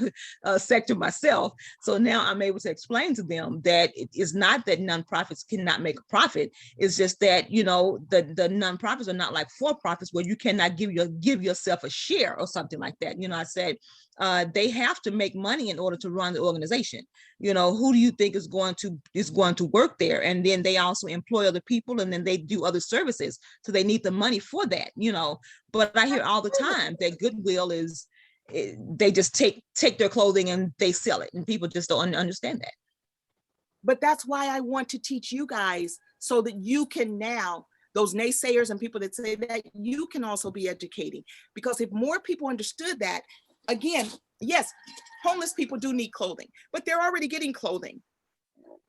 sector myself. So now I'm able to explain to them that it is not that nonprofits cannot make a profit. It's just that, you know, the nonprofits are not like for-profits where you cannot give yourself a share or something like that. You know, I said they have to make money in order to run the organization. You know, who do you think is going to work there? And then they also employ other people, and then they do other services. So they need the money for that, you know. But I hear all the time that Goodwill is, they just take their clothing and they sell it, and people just don't understand that. But that's why I want to teach you guys, so that you can now, those naysayers and people that say that, you can also be educating. Because if more people understood that, again, yes, homeless people do need clothing, but they're already getting clothing.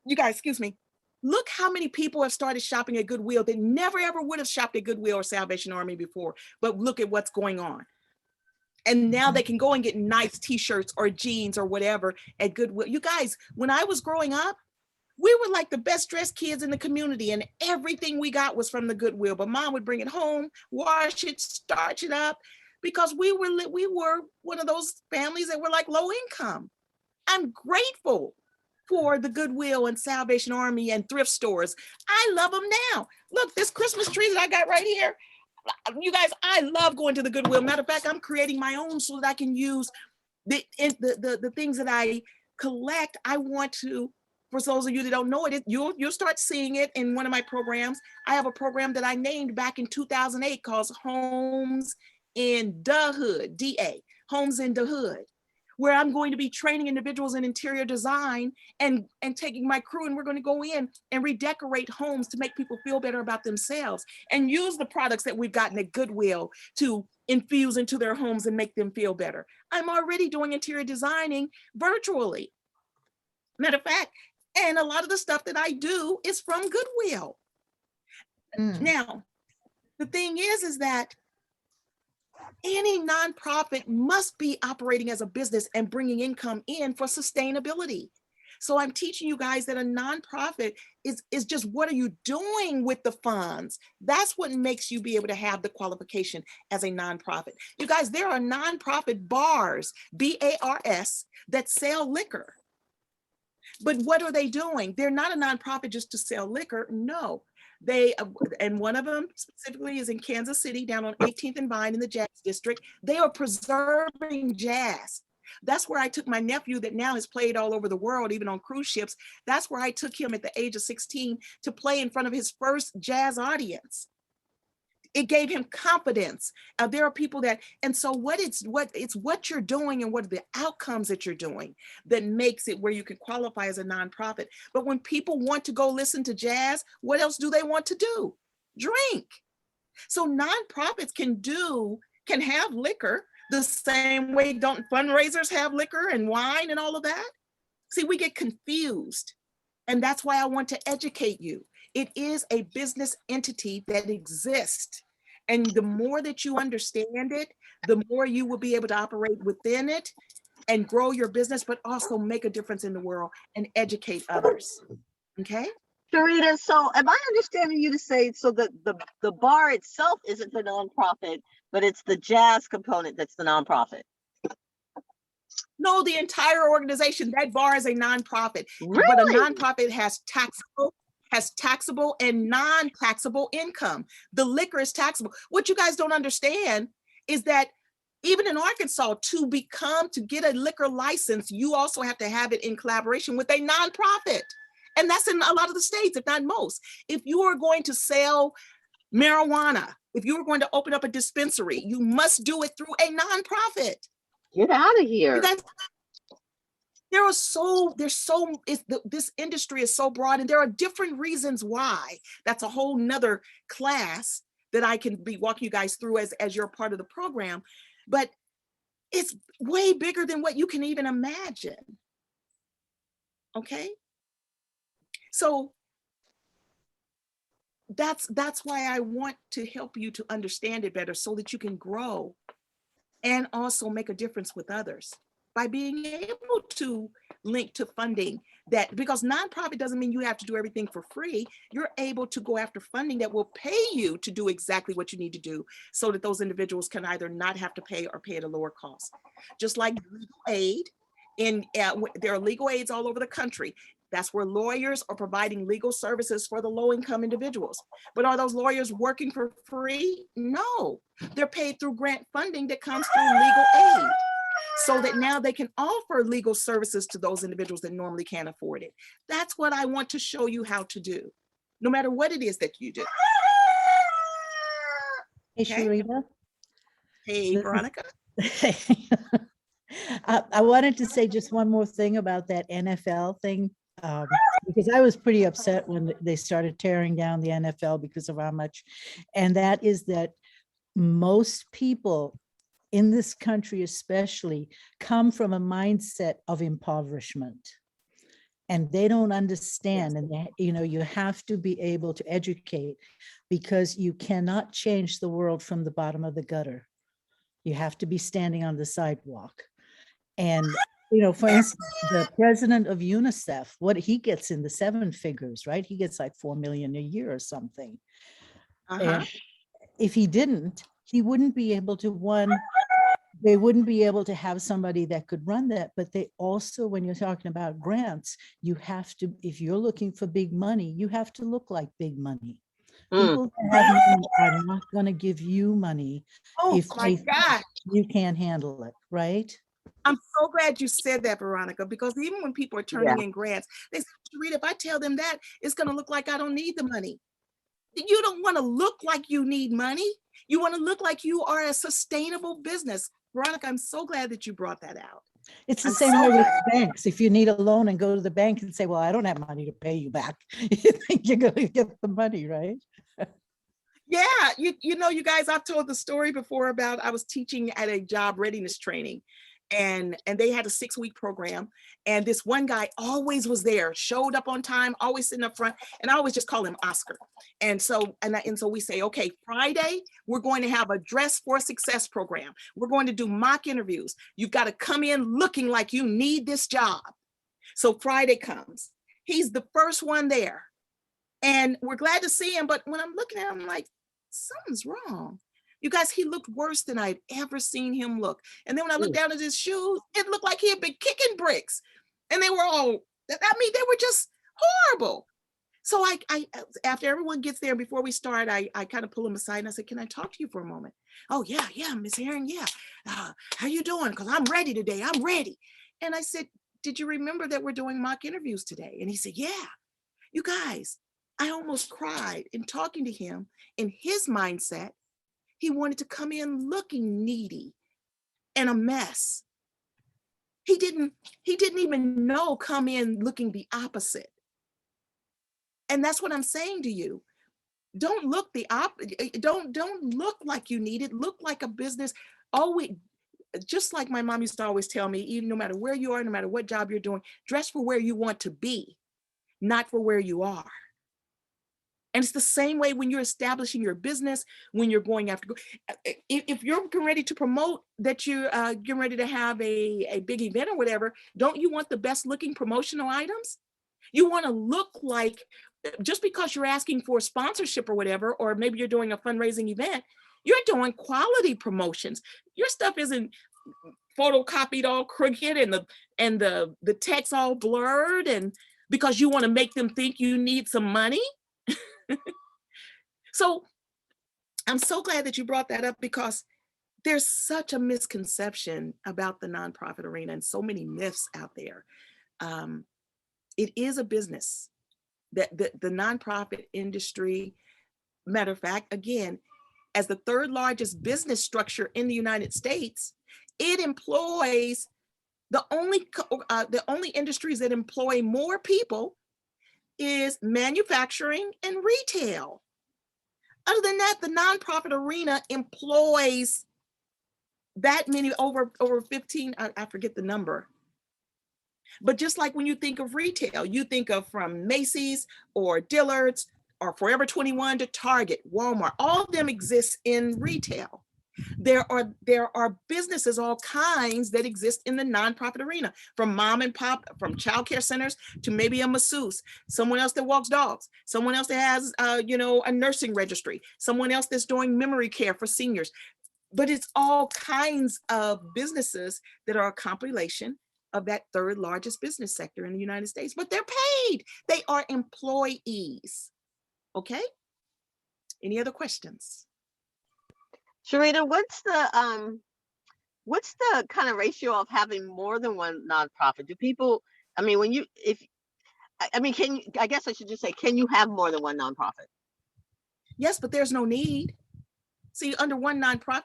You guys, excuse me. Look how many people have started shopping at Goodwill that never ever would have shopped at Goodwill or Salvation Army before, but look at what's going on. And now they can go and get nice t-shirts or jeans or whatever at Goodwill. You guys, when I was growing up, we were like the best dressed kids in the community, and everything we got was from the Goodwill. But mom would bring it home, wash it, starch it up, because we were one of those families that were like low income. I'm grateful for the Goodwill and Salvation Army and thrift stores. I love them now. Look, this Christmas tree that I got right here, you guys, I love going to the Goodwill. Matter of fact, I'm creating my own so that I can use the things that I collect. I want to, for those of you that don't know it, you'll start seeing it in one of my programs. I have a program that I named back in 2008 called Homes in the Hood, DA, Homes in the Hood, where I'm going to be training individuals in interior design and taking my crew, and we're going to go in and redecorate homes to make people feel better about themselves and use the products that we've gotten at Goodwill to infuse into their homes and make them feel better. I'm already doing interior designing virtually. Matter of fact, and a lot of the stuff that I do is from Goodwill. Now, the thing is that any nonprofit must be operating as a business and bringing income in for sustainability. So I'm teaching you guys that a nonprofit is just, what are you doing with the funds? That's what makes you be able to have the qualification as a nonprofit. You guys, there are nonprofit bars, BARS, that sell liquor. But what are they doing? They're not a nonprofit just to sell liquor. No, they, and one of them specifically is in Kansas City, down on 18th and Vine in the Jazz District. They are preserving jazz. That's where I took my nephew that now has played all over the world, even on cruise ships. That's where I took him at the age of 16 to play in front of his first jazz audience. It gave him confidence. There are people that, and so it's what you're doing and what are the outcomes that you're doing that makes it where you can qualify as a nonprofit. But when people want to go listen to jazz, what else do they want to do? Drink. So nonprofits can have liquor the same way don't fundraisers have liquor and wine and all of that? See, we get confused. And that's why I want to educate you. It is a business entity that exists. And the more that you understand it, the more you will be able to operate within it and grow your business, but also make a difference in the world and educate others. Okay? Sherita, so am I understanding you to say, so that the bar itself isn't the nonprofit, but it's the jazz component that's the nonprofit? No, the entire organization. That bar is a nonprofit. Really? But a nonprofit has taxable and non-taxable income. The liquor is taxable. What you guys don't understand is that even in Arkansas, to get a liquor license, you also have to have it in collaboration with a nonprofit. And that's in a lot of the states, if not most. If you are going to sell marijuana, if you are going to open up a dispensary, you must do it through a nonprofit. Get out of here. You guys, this industry is so broad, and there are different reasons why. That's a whole nother class that I can be walking you guys through as you're part of the program, but it's way bigger than what you can even imagine. Okay? So that's why I want to help you to understand it better so that you can grow and also make a difference with others by being able to link to funding that, because nonprofit doesn't mean you have to do everything for free. You're able to go after funding that will pay you to do exactly what you need to do so that those individuals can either not have to pay or pay at a lower cost. Just like legal aid There are legal aids all over the country. That's where lawyers are providing legal services for the low-income individuals. But are those lawyers working for free? No, they're paid through grant funding that comes through legal aid, so that now they can offer legal services to those individuals that normally can't afford it. That's what I want to show you how to do, no matter what it is that you do. Hey, Okay? Sherita. Hey, Veronica. I wanted to say just one more thing about that NFL thing, because I was pretty upset when they started tearing down the NFL because of how much, and that is that most people in this country especially come from a mindset of impoverishment. And they don't understand, and you have to be able to educate, because you cannot change the world from the bottom of the gutter. You have to be standing on the sidewalk. And, for instance, the president of UNICEF, what he gets in the 7 figures, right? He gets like 4 million a year or something. And if he didn't, he wouldn't be able to they wouldn't be able to have somebody that could run that. But they also, when you're talking about grants, you have to, if you're looking for big money, you have to look like big money. People that have money are not going to give you money if my God, you can't handle it, right? I'm so glad you said that, Veronica, because even when people are turning in grants, they say, Sherita, if I tell them that, it's going to look like I don't need the money. You don't want to look like you need money. You want to look like you are a sustainable business. Veronica, I'm so glad that you brought that out. It's the same way with banks. If you need a loan and go to the bank and say, well, I don't have money to pay you back, you think you're going to get the money, right? Yeah, you guys, I've told the story before about I was teaching at a job readiness training, and they had a 6-week program, and this one guy always was there, showed up on time, always sitting up front, and I always just call him Oscar. And so we say, okay, Friday we're going to have a Dress for Success program. We're going to do mock interviews. You've got to come in looking like you need this job. So Friday comes, he's the first one there, and we're glad to see him. But when I'm looking at him, I'm like, something's wrong. You guys, he looked worse than I'd ever seen him look. And then when I looked down at his shoes, it looked like he had been kicking bricks. And they were all, they were just horrible. So I after everyone gets there, before we start, I kind of pull him aside and I said, can I talk to you for a moment? Oh, yeah, Miss Herring, yeah. How you doing? Because I'm ready today, I'm ready. And I said, did you remember that we're doing mock interviews today? And he said, yeah. You guys, I almost cried in talking to him. In his mindset, he wanted to come in looking needy and a mess. He didn't even know come in looking the opposite. And that's what I'm saying to you. Don't look don't look like you need it. Look like a business. Always, just like my mom used to always tell me, even no matter where you are, no matter what job you're doing, dress for where you want to be, not for where you are. And it's the same way when you're establishing your business, when you're going after, if you're getting ready to promote that you're getting ready to have a big event or whatever, don't you want the best looking promotional items? You want to look like, just because you're asking for sponsorship or whatever, or maybe you're doing a fundraising event, you're doing quality promotions. Your stuff isn't photocopied all crooked and the text all blurred, and because you want to make them think you need some money. So I'm so glad that you brought that up, because there's such a misconception about the nonprofit arena and so many myths out there. It is a business. That the nonprofit industry, matter of fact, again, as the 3rd largest business structure in the United States, it employs the only industries that employ more people is manufacturing and retail. Other than that, the nonprofit arena employs that many, over 15, I forget the number. But just like when you think of retail, you think of from Macy's or Dillard's or Forever 21 to Target, Walmart, all of them exist in retail. There are businesses, all kinds, that exist in the nonprofit arena, from mom and pop, from childcare centers to maybe a masseuse, someone else that walks dogs, someone else that has a nursing registry, someone else that's doing memory care for seniors. But it's all kinds of businesses that are a compilation of that third largest business sector in the United States, but they're paid. They are employees. Okay. Any other questions? Sherita, what's the kind of ratio of having more than one nonprofit? Do people, I mean, when you, if, I mean, can you, I guess I should just say, can you have more than one nonprofit? Yes, but there's no need. See, under one nonprofit,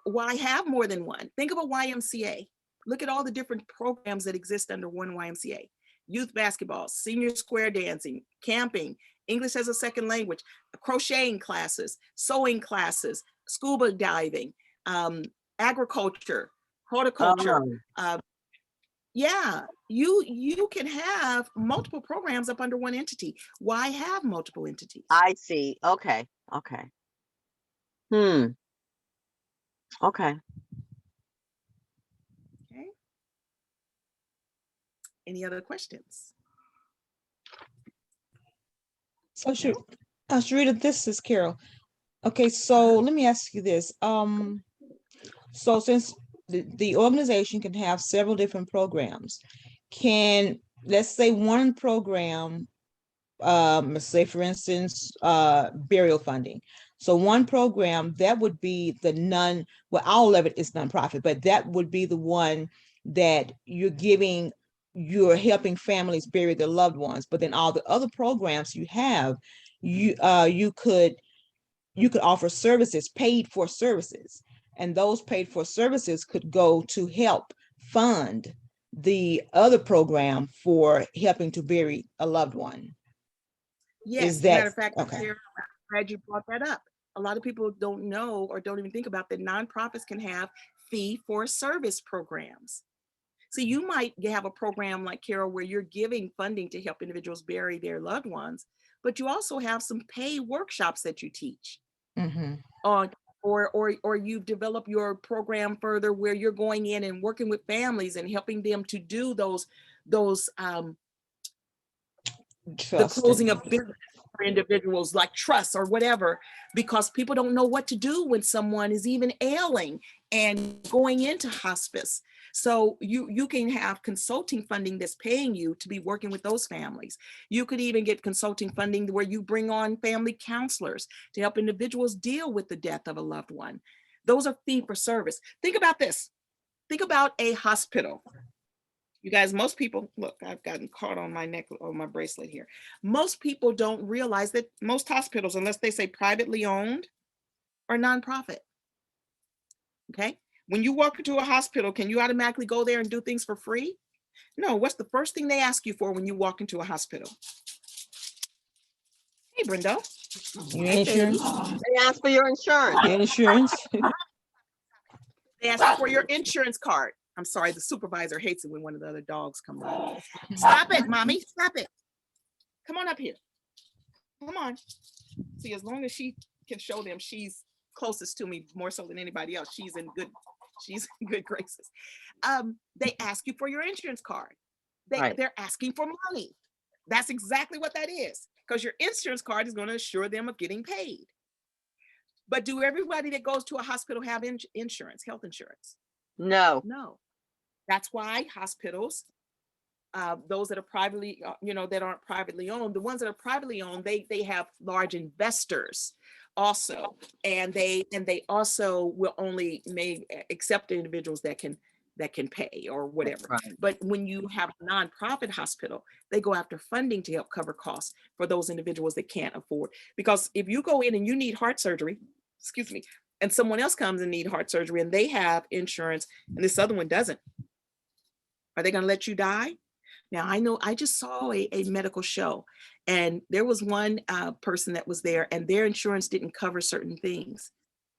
why have more than one? Think of a YMCA. Look at all the different programs that exist under one YMCA. Youth basketball, senior square dancing, camping, English as a second language, crocheting classes, sewing classes, scuba diving, agriculture, horticulture. Yeah, you can have multiple programs up under one entity. Why have multiple entities? I see. Okay. Okay. Okay. Okay. Any other questions? So Sherita, this is Carol. Okay, so let me ask you this. So since the organization can have several different programs, can, let's say one program, let's say for instance, burial funding. So one program that would be the well, all of it is nonprofit, but that would be the one that you're helping families bury their loved ones. But then all the other programs you have, you could offer services, paid for services, and those paid for services could go to help fund the other program for helping to bury a loved one. Yes, Is that matter of fact, okay? Sarah, I'm glad you brought that up. A lot of people don't know or don't even think about that nonprofits can have fee for service programs. So you might have a program like Carol where you're giving funding to help individuals bury their loved ones, but you also have some paid workshops that you teach. Or you've developed your program further where you're going in and working with families and helping them to do those the closing of business for individuals, like trusts or whatever, because people don't know what to do when someone is even ailing and going into hospice. So you can have consulting funding that's paying you to be working with those families. You could even get consulting funding where you bring on family counselors to help individuals deal with the death of a loved one. Those are fee for service. Think about this. Think about a hospital. You guys, most people, look, I've gotten caught on my neck or my bracelet here. Most people don't realize that most hospitals, unless they say privately owned, are nonprofit. Okay. When you walk into a hospital, can you automatically go there and do things for free? No. What's the first thing they ask you for when you walk into a hospital? Hey, Brenda. Your insurance. They ask for your insurance. Insurance. They ask you for your insurance card. I'm sorry, the supervisor hates it when one of the other dogs come by. Stop it, mommy, stop it. Come on up here. Come on. See, as long as she can show them she's closest to me more so than anybody else, she's in good graces. They ask you for your insurance card. They're asking for money. That's exactly what that is, because your insurance card is going to assure them of getting paid. But do everybody that goes to a hospital have insurance, health insurance? No. No. That's why hospitals, those that are privately, that aren't privately owned, the ones that are privately owned, they have large investors also, and they also will only may accept individuals that can pay or whatever. Right. But when you have a nonprofit hospital, they go after funding to help cover costs for those individuals that can't afford. Because if you go in and you need heart surgery, and someone else comes and need heart surgery and they have insurance and this other one doesn't, are they going to let you die? Now, I know I just saw a medical show, and there was one person that was there and their insurance didn't cover certain things.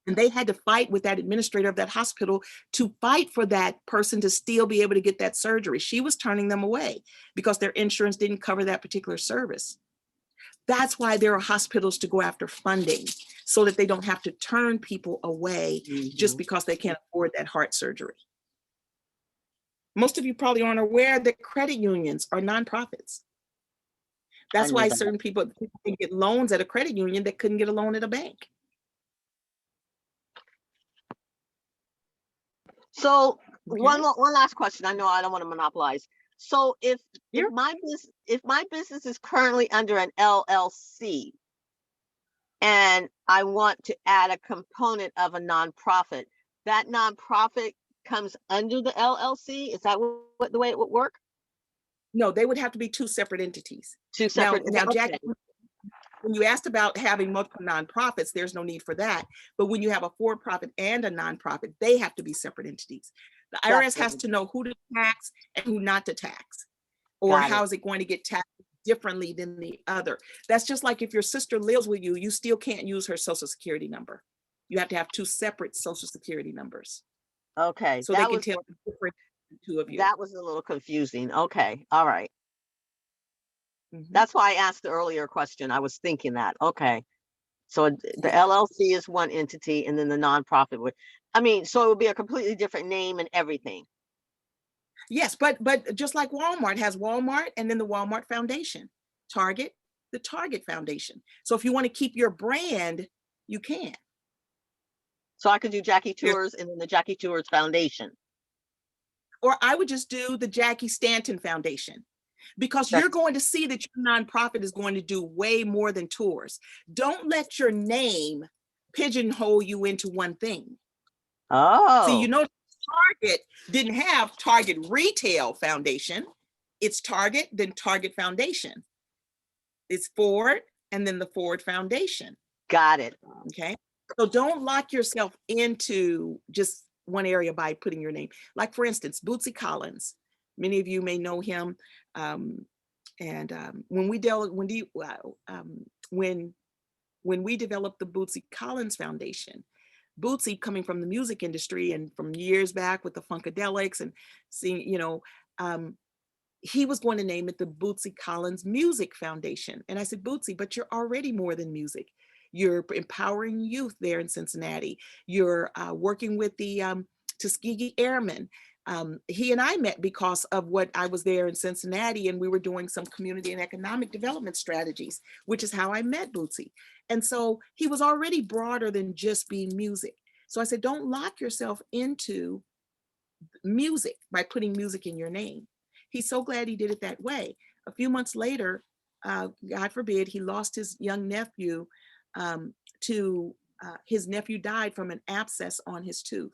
And they had to fight with that administrator of that hospital to fight for that person to still be able to get that surgery. She was turning them away because their insurance didn't cover that particular service. That's why there are hospitals to go after funding, so that they don't have to turn people away just because they can't afford that heart surgery. Most of you probably aren't aware that credit unions are nonprofits. That's why certain people can get loans at a credit union that couldn't get a loan at a bank. So one last question. I know I don't want to monopolize. So if my business is currently under an LLC and I want to add a component of a nonprofit, that nonprofit comes under the LLC. Is that what the way it would work? No, they would have to be two separate entities. Two separate. Now, Okay. Jackie, when you asked about having multiple nonprofits, there's no need for that. But when you have a for-profit and a nonprofit, they have to be separate entities. The IRS has to know who to tax and who not to tax, or how is it going to get taxed differently than the other. That's just like if your sister lives with you, you still can't use her social security number. You have to have two separate social security numbers. Okay. So they can tell the difference between the two of you. That was a little confusing. Okay. All right. That's why I asked the earlier question. I was thinking that. Okay. So the LLC is one entity, and then the nonprofit would, so it would be a completely different name and everything. Yes, but just like Walmart has Walmart and then the Walmart Foundation, Target, the Target Foundation. So if you want to keep your brand, you can. So I could do Jackie Tours and then the Jackie Tours Foundation. Or I would just do the Jackie Stanton Foundation, because you're going to see that your nonprofit is going to do way more than tours. Don't let your name pigeonhole you into one thing. Oh. See, Target didn't have Target Retail Foundation. It's Target, then Target Foundation. It's Ford, and then the Ford Foundation. Got it. Okay. So don't lock yourself into just one area by putting your name. Like, for instance, Bootsy Collins. Many of you may know him. When we developed the Bootsy Collins Foundation, Bootsy, coming from the music industry and from years back with the Funkadelics and seeing, he was going to name it the Bootsy Collins Music Foundation. And I said, Bootsy, but you're already more than music. You're empowering youth there in Cincinnati. You're working with the Tuskegee Airmen. He and I met because of what I was there in Cincinnati, and we were doing some community and economic development strategies, which is how I met Bootsy. And so he was already broader than just being music. So I said, don't lock yourself into music by putting music in your name. He's so glad he did it that way. A few months later, God forbid, he lost his young nephew his nephew died from an abscess on his tooth,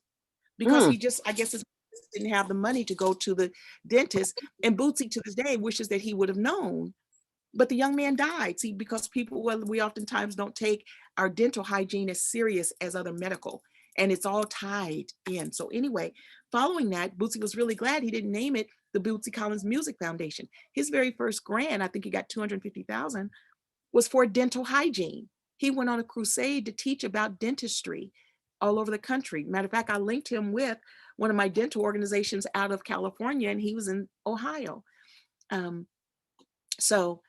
because he just, I guess, didn't have the money to go to the dentist. And Bootsy to this day wishes that he would have known, but the young man died. See, because we oftentimes don't take our dental hygiene as serious as other medical, and it's all tied in. So anyway, following that, Bootsy was really glad he didn't name it the Bootsy Collins Music Foundation. His very first grant, I think he got $250,000, was for dental hygiene. He went on a crusade to teach about dentistry all over the country. Matter of fact, I linked him with one of my dental organizations out of California, and he was in Ohio. So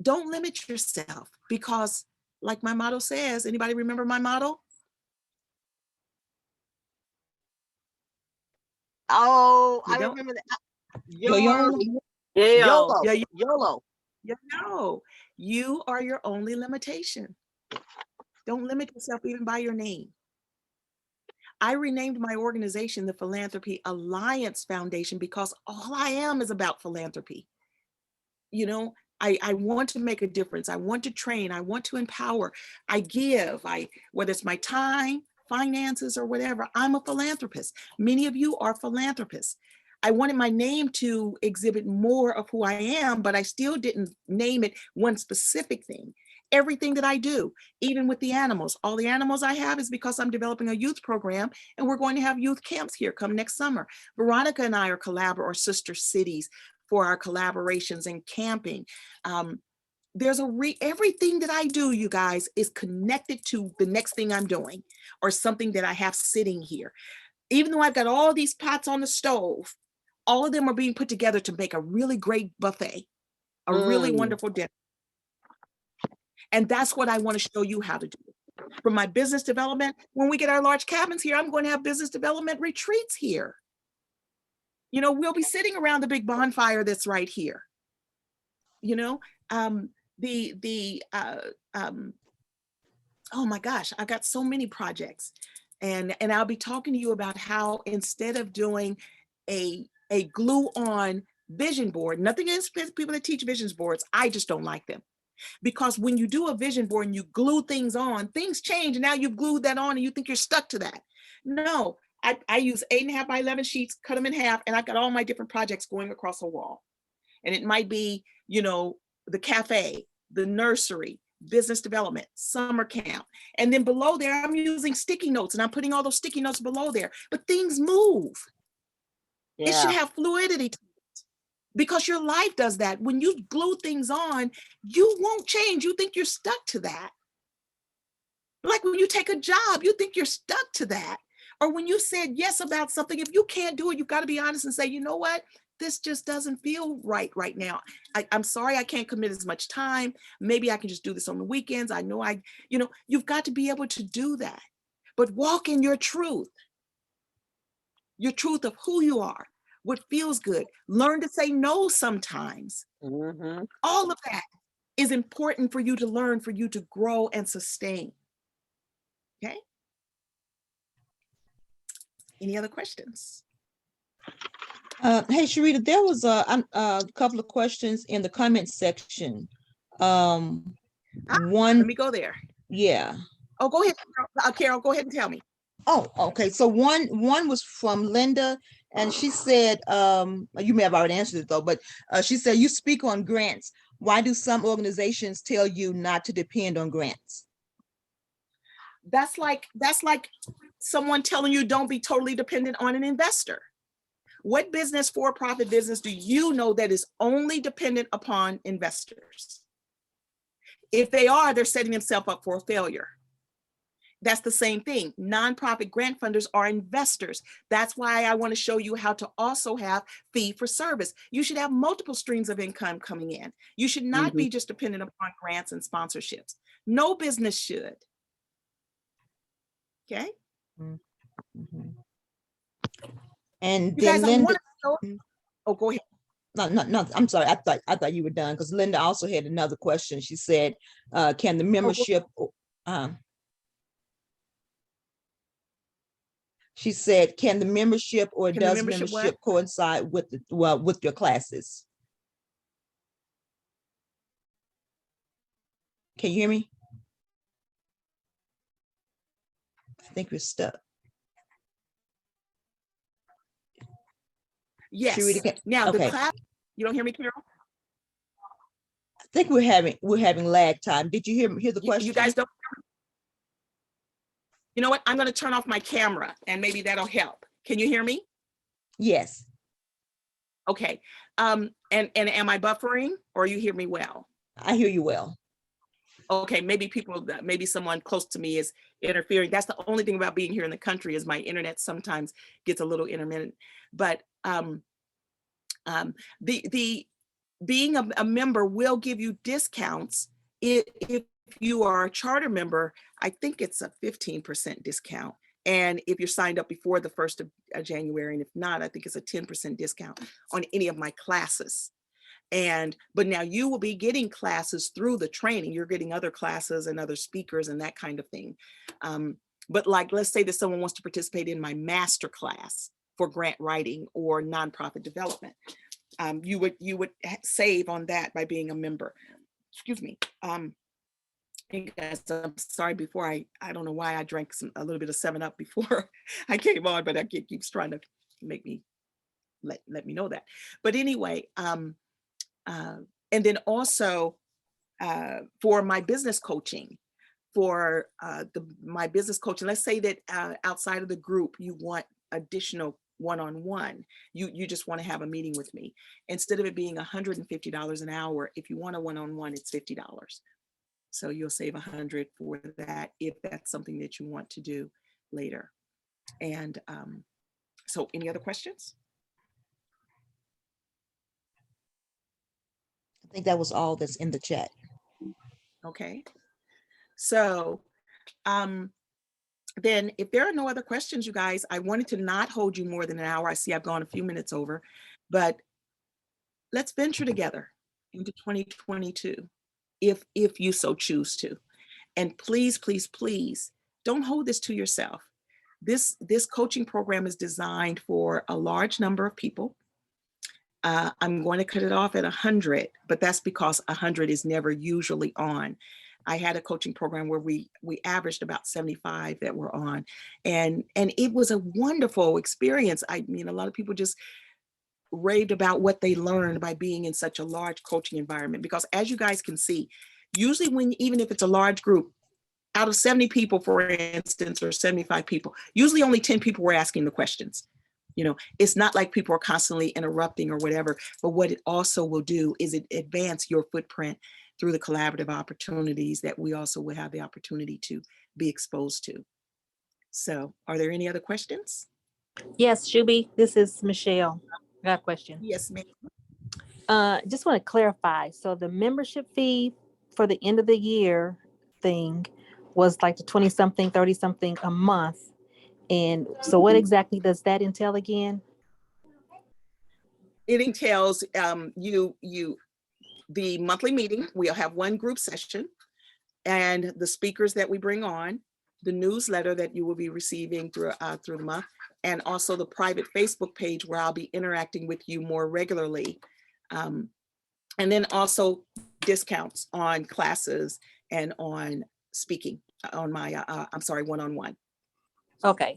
don't limit yourself, because like my motto says, anybody remember my motto? Oh, I remember that. YOLO. You are your only limitation. Don't limit yourself even by your name. I renamed my organization the Philanthropy Alliance Foundation because all I am is about philanthropy. I want to make a difference. I want to train. I want to empower. I give. Whether it's my time, finances, or whatever, I'm a philanthropist. Many of you are philanthropists. I wanted my name to exhibit more of who I am, but I still didn't name it one specific thing. Everything that I do, even with the animals, all the animals I have is because I'm developing a youth program, and we're going to have youth camps here come next summer. Veronica and I are sister cities for our collaborations and camping. Everything that I do, you guys, is connected to the next thing I'm doing or something that I have sitting here. Even though I've got all these pots on the stove, all of them are being put together to make a really great buffet, a really wonderful dinner. And that's what I want to show you how to do. For my business development, when we get our large cabins here, I'm going to have business development retreats here. We'll be sitting around the big bonfire that's right here. Oh my gosh, I've got so many projects. And I'll be talking to you about how instead of doing a glue on vision board, nothing against people that teach vision boards, I just don't like them. Because when you do a vision board and you glue things on, things change, and now you've glued that on and you think you're stuck to that. No, I use 8.5 by 11 sheets, cut them in half, and I've got all my different projects going across a wall. And it might be, you know, the cafe, the nursery, business development, summer camp. And then below there, I'm using sticky notes and I'm putting all those sticky notes below there. But things move. Yeah. It should have fluidity to it, because your life does that. When you glue things on, you won't change. You think you're stuck to that. Like when you take a job, you think you're stuck to that. Or when you said yes about something, if you can't do it, you've got to be honest and say, you know what? This just doesn't feel right now. I'm sorry, I can't commit as much time. Maybe I can just do this on the weekends. I know you've got to be able to do that. But walk in your truth of who you are, what feels good. Learn to say no sometimes. Mm-hmm. All of that is important for you to learn, for you to grow and sustain. Okay? Any other questions? Hey, Sherita, there was a couple of questions in the comment section. One, let me go there. Yeah. Oh, go ahead, Carol, go ahead and tell me. Oh, okay. So one was from Linda, and she said, you may have already answered it though, but she said, you speak on grants. Why do some organizations tell you not to depend on grants? That's like someone telling you don't be totally dependent on an investor. What business, for-profit business, do you know that is only dependent upon investors? If they are, they're setting themselves up for a failure. That's the same thing. Nonprofit grant funders are investors. That's why I want to show you how to also have fee for service. You should have multiple streams of income coming in. You should not be just dependent upon grants and sponsorships. No business should. Okay. Mm-hmm. And you guys, Linda, I want to know, oh, go ahead. No, I'm sorry. I thought you were done, because Linda also had another question. She said, can the membership, she said, can the membership or does membership coincide with with your classes? Can you hear me? I think we're stuck. Yes. Now the class, you don't hear me, Carol? I think we're having lag time. Did you hear the question? You guys don't? You know what? I'm going to turn off my camera and maybe that'll help. Can you hear me? Yes. Okay. And am I buffering, or you hear me well? I hear you well. Okay, maybe someone close to me is interfering. That's the only thing about being here in the country, is my internet sometimes gets a little intermittent. But the being a member will give you discounts. If you are a charter member, I think it's a 15% discount. And if you're signed up before the 1st of January, and if not, I think it's a 10% discount on any of my classes. But now you will be getting classes through the training. You're getting other classes and other speakers and that kind of thing. But like, let's say that someone wants to participate in my master class for grant writing or nonprofit development. You would save on that by being a member. Excuse me. Guys, I'm sorry, before I don't know why I drank a little bit of 7-Up before I came on, but it keeps trying to make me let me know that. But anyway, and then also for my business coaching, my business coaching, let's say that outside of the group, you want additional one-on-one, you just want to have a meeting with me. Instead of it being $150 an hour, if you want a one-on-one, it's $50. So you'll save $100 for that, if that's something that you want to do later. And so any other questions? I think that was all that's in the chat. Okay. So then if there are no other questions, you guys, I wanted to not hold you more than an hour. I see I've gone a few minutes over, but let's venture together into 2022, if you so choose to. And please, please, please don't hold this to yourself. This coaching program is designed for a large number of people. I'm going to cut it off at 100, but that's because 100 is never usually on. I had a coaching program where we averaged about 75 that were on, and it was a wonderful experience. I mean, a lot of people just raved about what they learned by being in such a large coaching environment, because as you guys can see, usually even if it's a large group, out of 70 people, for instance, or 75 people, usually only 10 people were asking the questions. You know, it's not like people are constantly interrupting or whatever, but what it also will do is it advance your footprint through the collaborative opportunities that we also will have the opportunity to be exposed to. So are there any other questions? Yes, Shuby, this is Michelle. I got a question. Yes, ma'am. Just want to clarify. So the membership fee for the end of the year thing was like the 20 something, 30 something a month. And so what exactly does that entail again? It entails the monthly meeting. We'll have one group session, and the speakers that we bring on, the newsletter that you will be receiving through the month, and also the private Facebook page where I'll be interacting with you more regularly. And then also discounts on classes and on speaking on my, I'm sorry, one-on-one. Okay.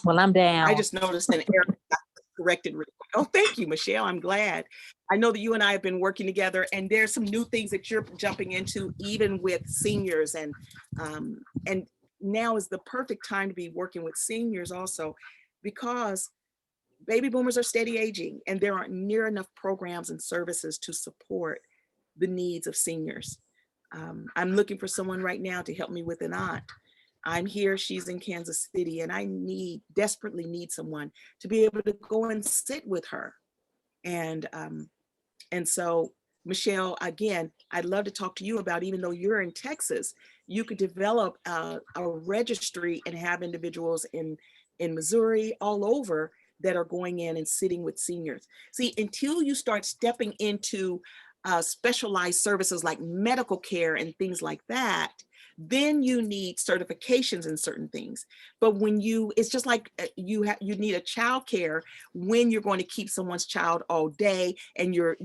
Well, I'm down. I just noticed an error corrected. Oh, thank you, Michelle. I'm glad. I know that you and I have been working together, and there's some new things that you're jumping into, even with seniors, and now is the perfect time to be working with seniors also, because baby boomers are steady aging, and there aren't near enough programs and services to support the needs of seniors. I'm looking for someone right now to help me with an aunt. I'm here, she's in Kansas City, and I desperately need someone to be able to go and sit with her. And so, Michelle, again, I'd love to talk to you about, even though you're in Texas, you could develop a registry and have individuals in Missouri, all over, that are going in and sitting with seniors. See, until you start stepping into specialized services like medical care and things like that, then you need certifications in certain things. But when it's just like you need a child care when you're going to keep someone's child all day, and you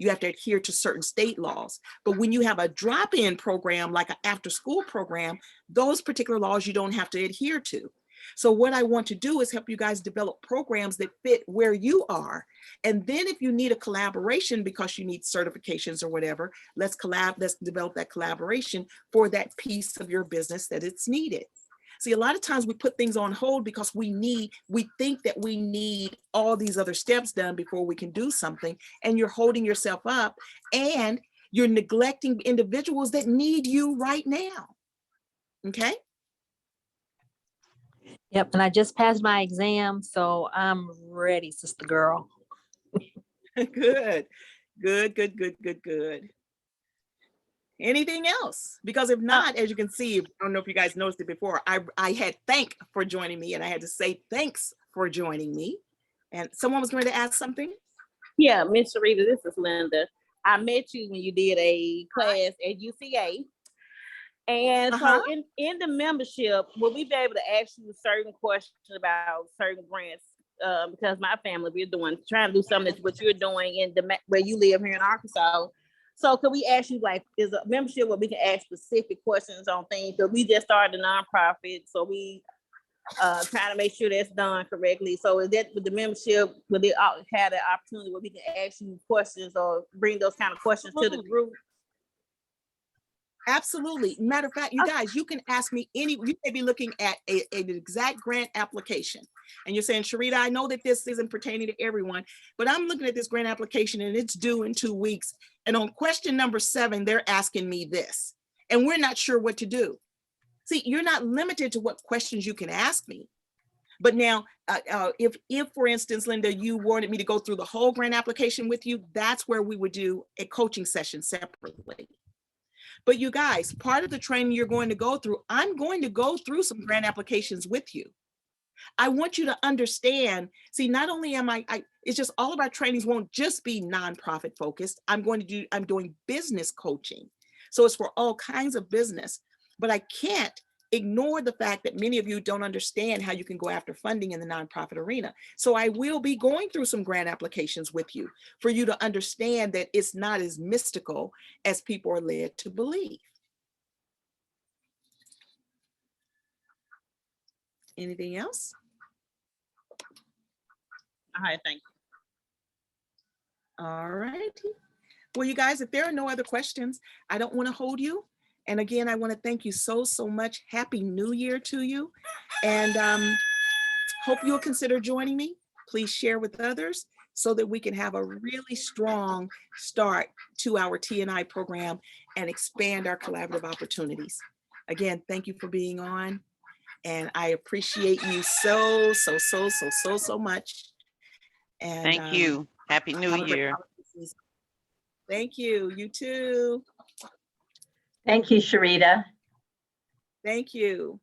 have to adhere to certain state laws. But when you have a drop-in program, like an after-school program, those particular laws you don't have to adhere to. So what I want to do is help you guys develop programs that fit where you are. And then if you need a collaboration because you need certifications or whatever, let's develop that collaboration for that piece of your business that it's needed. See, a lot of times we put things on hold because we think that we need all these other steps done before we can do something. And you're holding yourself up, and you're neglecting individuals that need you right now. Okay? Yep, and I just passed my exam, so I'm ready, sister girl. Good. Anything else? Because if not, as you can see, I don't know if you guys noticed it before, I had thank for joining me, and I had to say thanks for joining me. And someone was going to ask something? Yeah, Miss Sherita, this is Linda. I met you when you did a class at UCA. And so in the membership, will we be able to ask you certain questions about certain grants? Because my family, trying to do something that's what you're doing where you live here in Arkansas. So could we ask you, like, is a membership where we can ask specific questions on things? Because we just started a nonprofit, so we trying to make sure that's done correctly. So is that with the membership, will they have the opportunity where we can ask you questions or bring those kind of questions to the group? Absolutely. Matter of fact, you guys, you can ask me you may be looking at an exact grant application, and you're saying, Sherita, I know that this isn't pertaining to everyone, but I'm looking at this grant application and it's due in 2 weeks. And on question number 7, they're asking me this, and we're not sure what to do. See, you're not limited to what questions you can ask me. But now, if for instance, Linda, you wanted me to go through the whole grant application with you, that's where we would do a coaching session separately. But you guys, part of the training you're going to go through, I'm going to go through some grant applications with you. I want you to understand, see, not only am it's just all of our trainings won't just be nonprofit focused. I'm doing business coaching. So it's for all kinds of business. but I can't ignore the fact that many of you don't understand how you can go after funding in the nonprofit arena. So I will be going through some grant applications with you for you to understand that it's not as mystical as people are led to believe. Anything else? All right, thank you. All right. Well, you guys, if there are no other questions, I don't want to hold you. And again, I want to thank you so much. Happy New Year to you. And hope you'll consider joining me. Please share with others so that we can have a really strong start to our TNI program and expand our collaborative opportunities. Again, thank you for being on. And I appreciate you so much. And Thank you. Happy New Year. Thank you. You too. Thank you, Sherita. Thank you.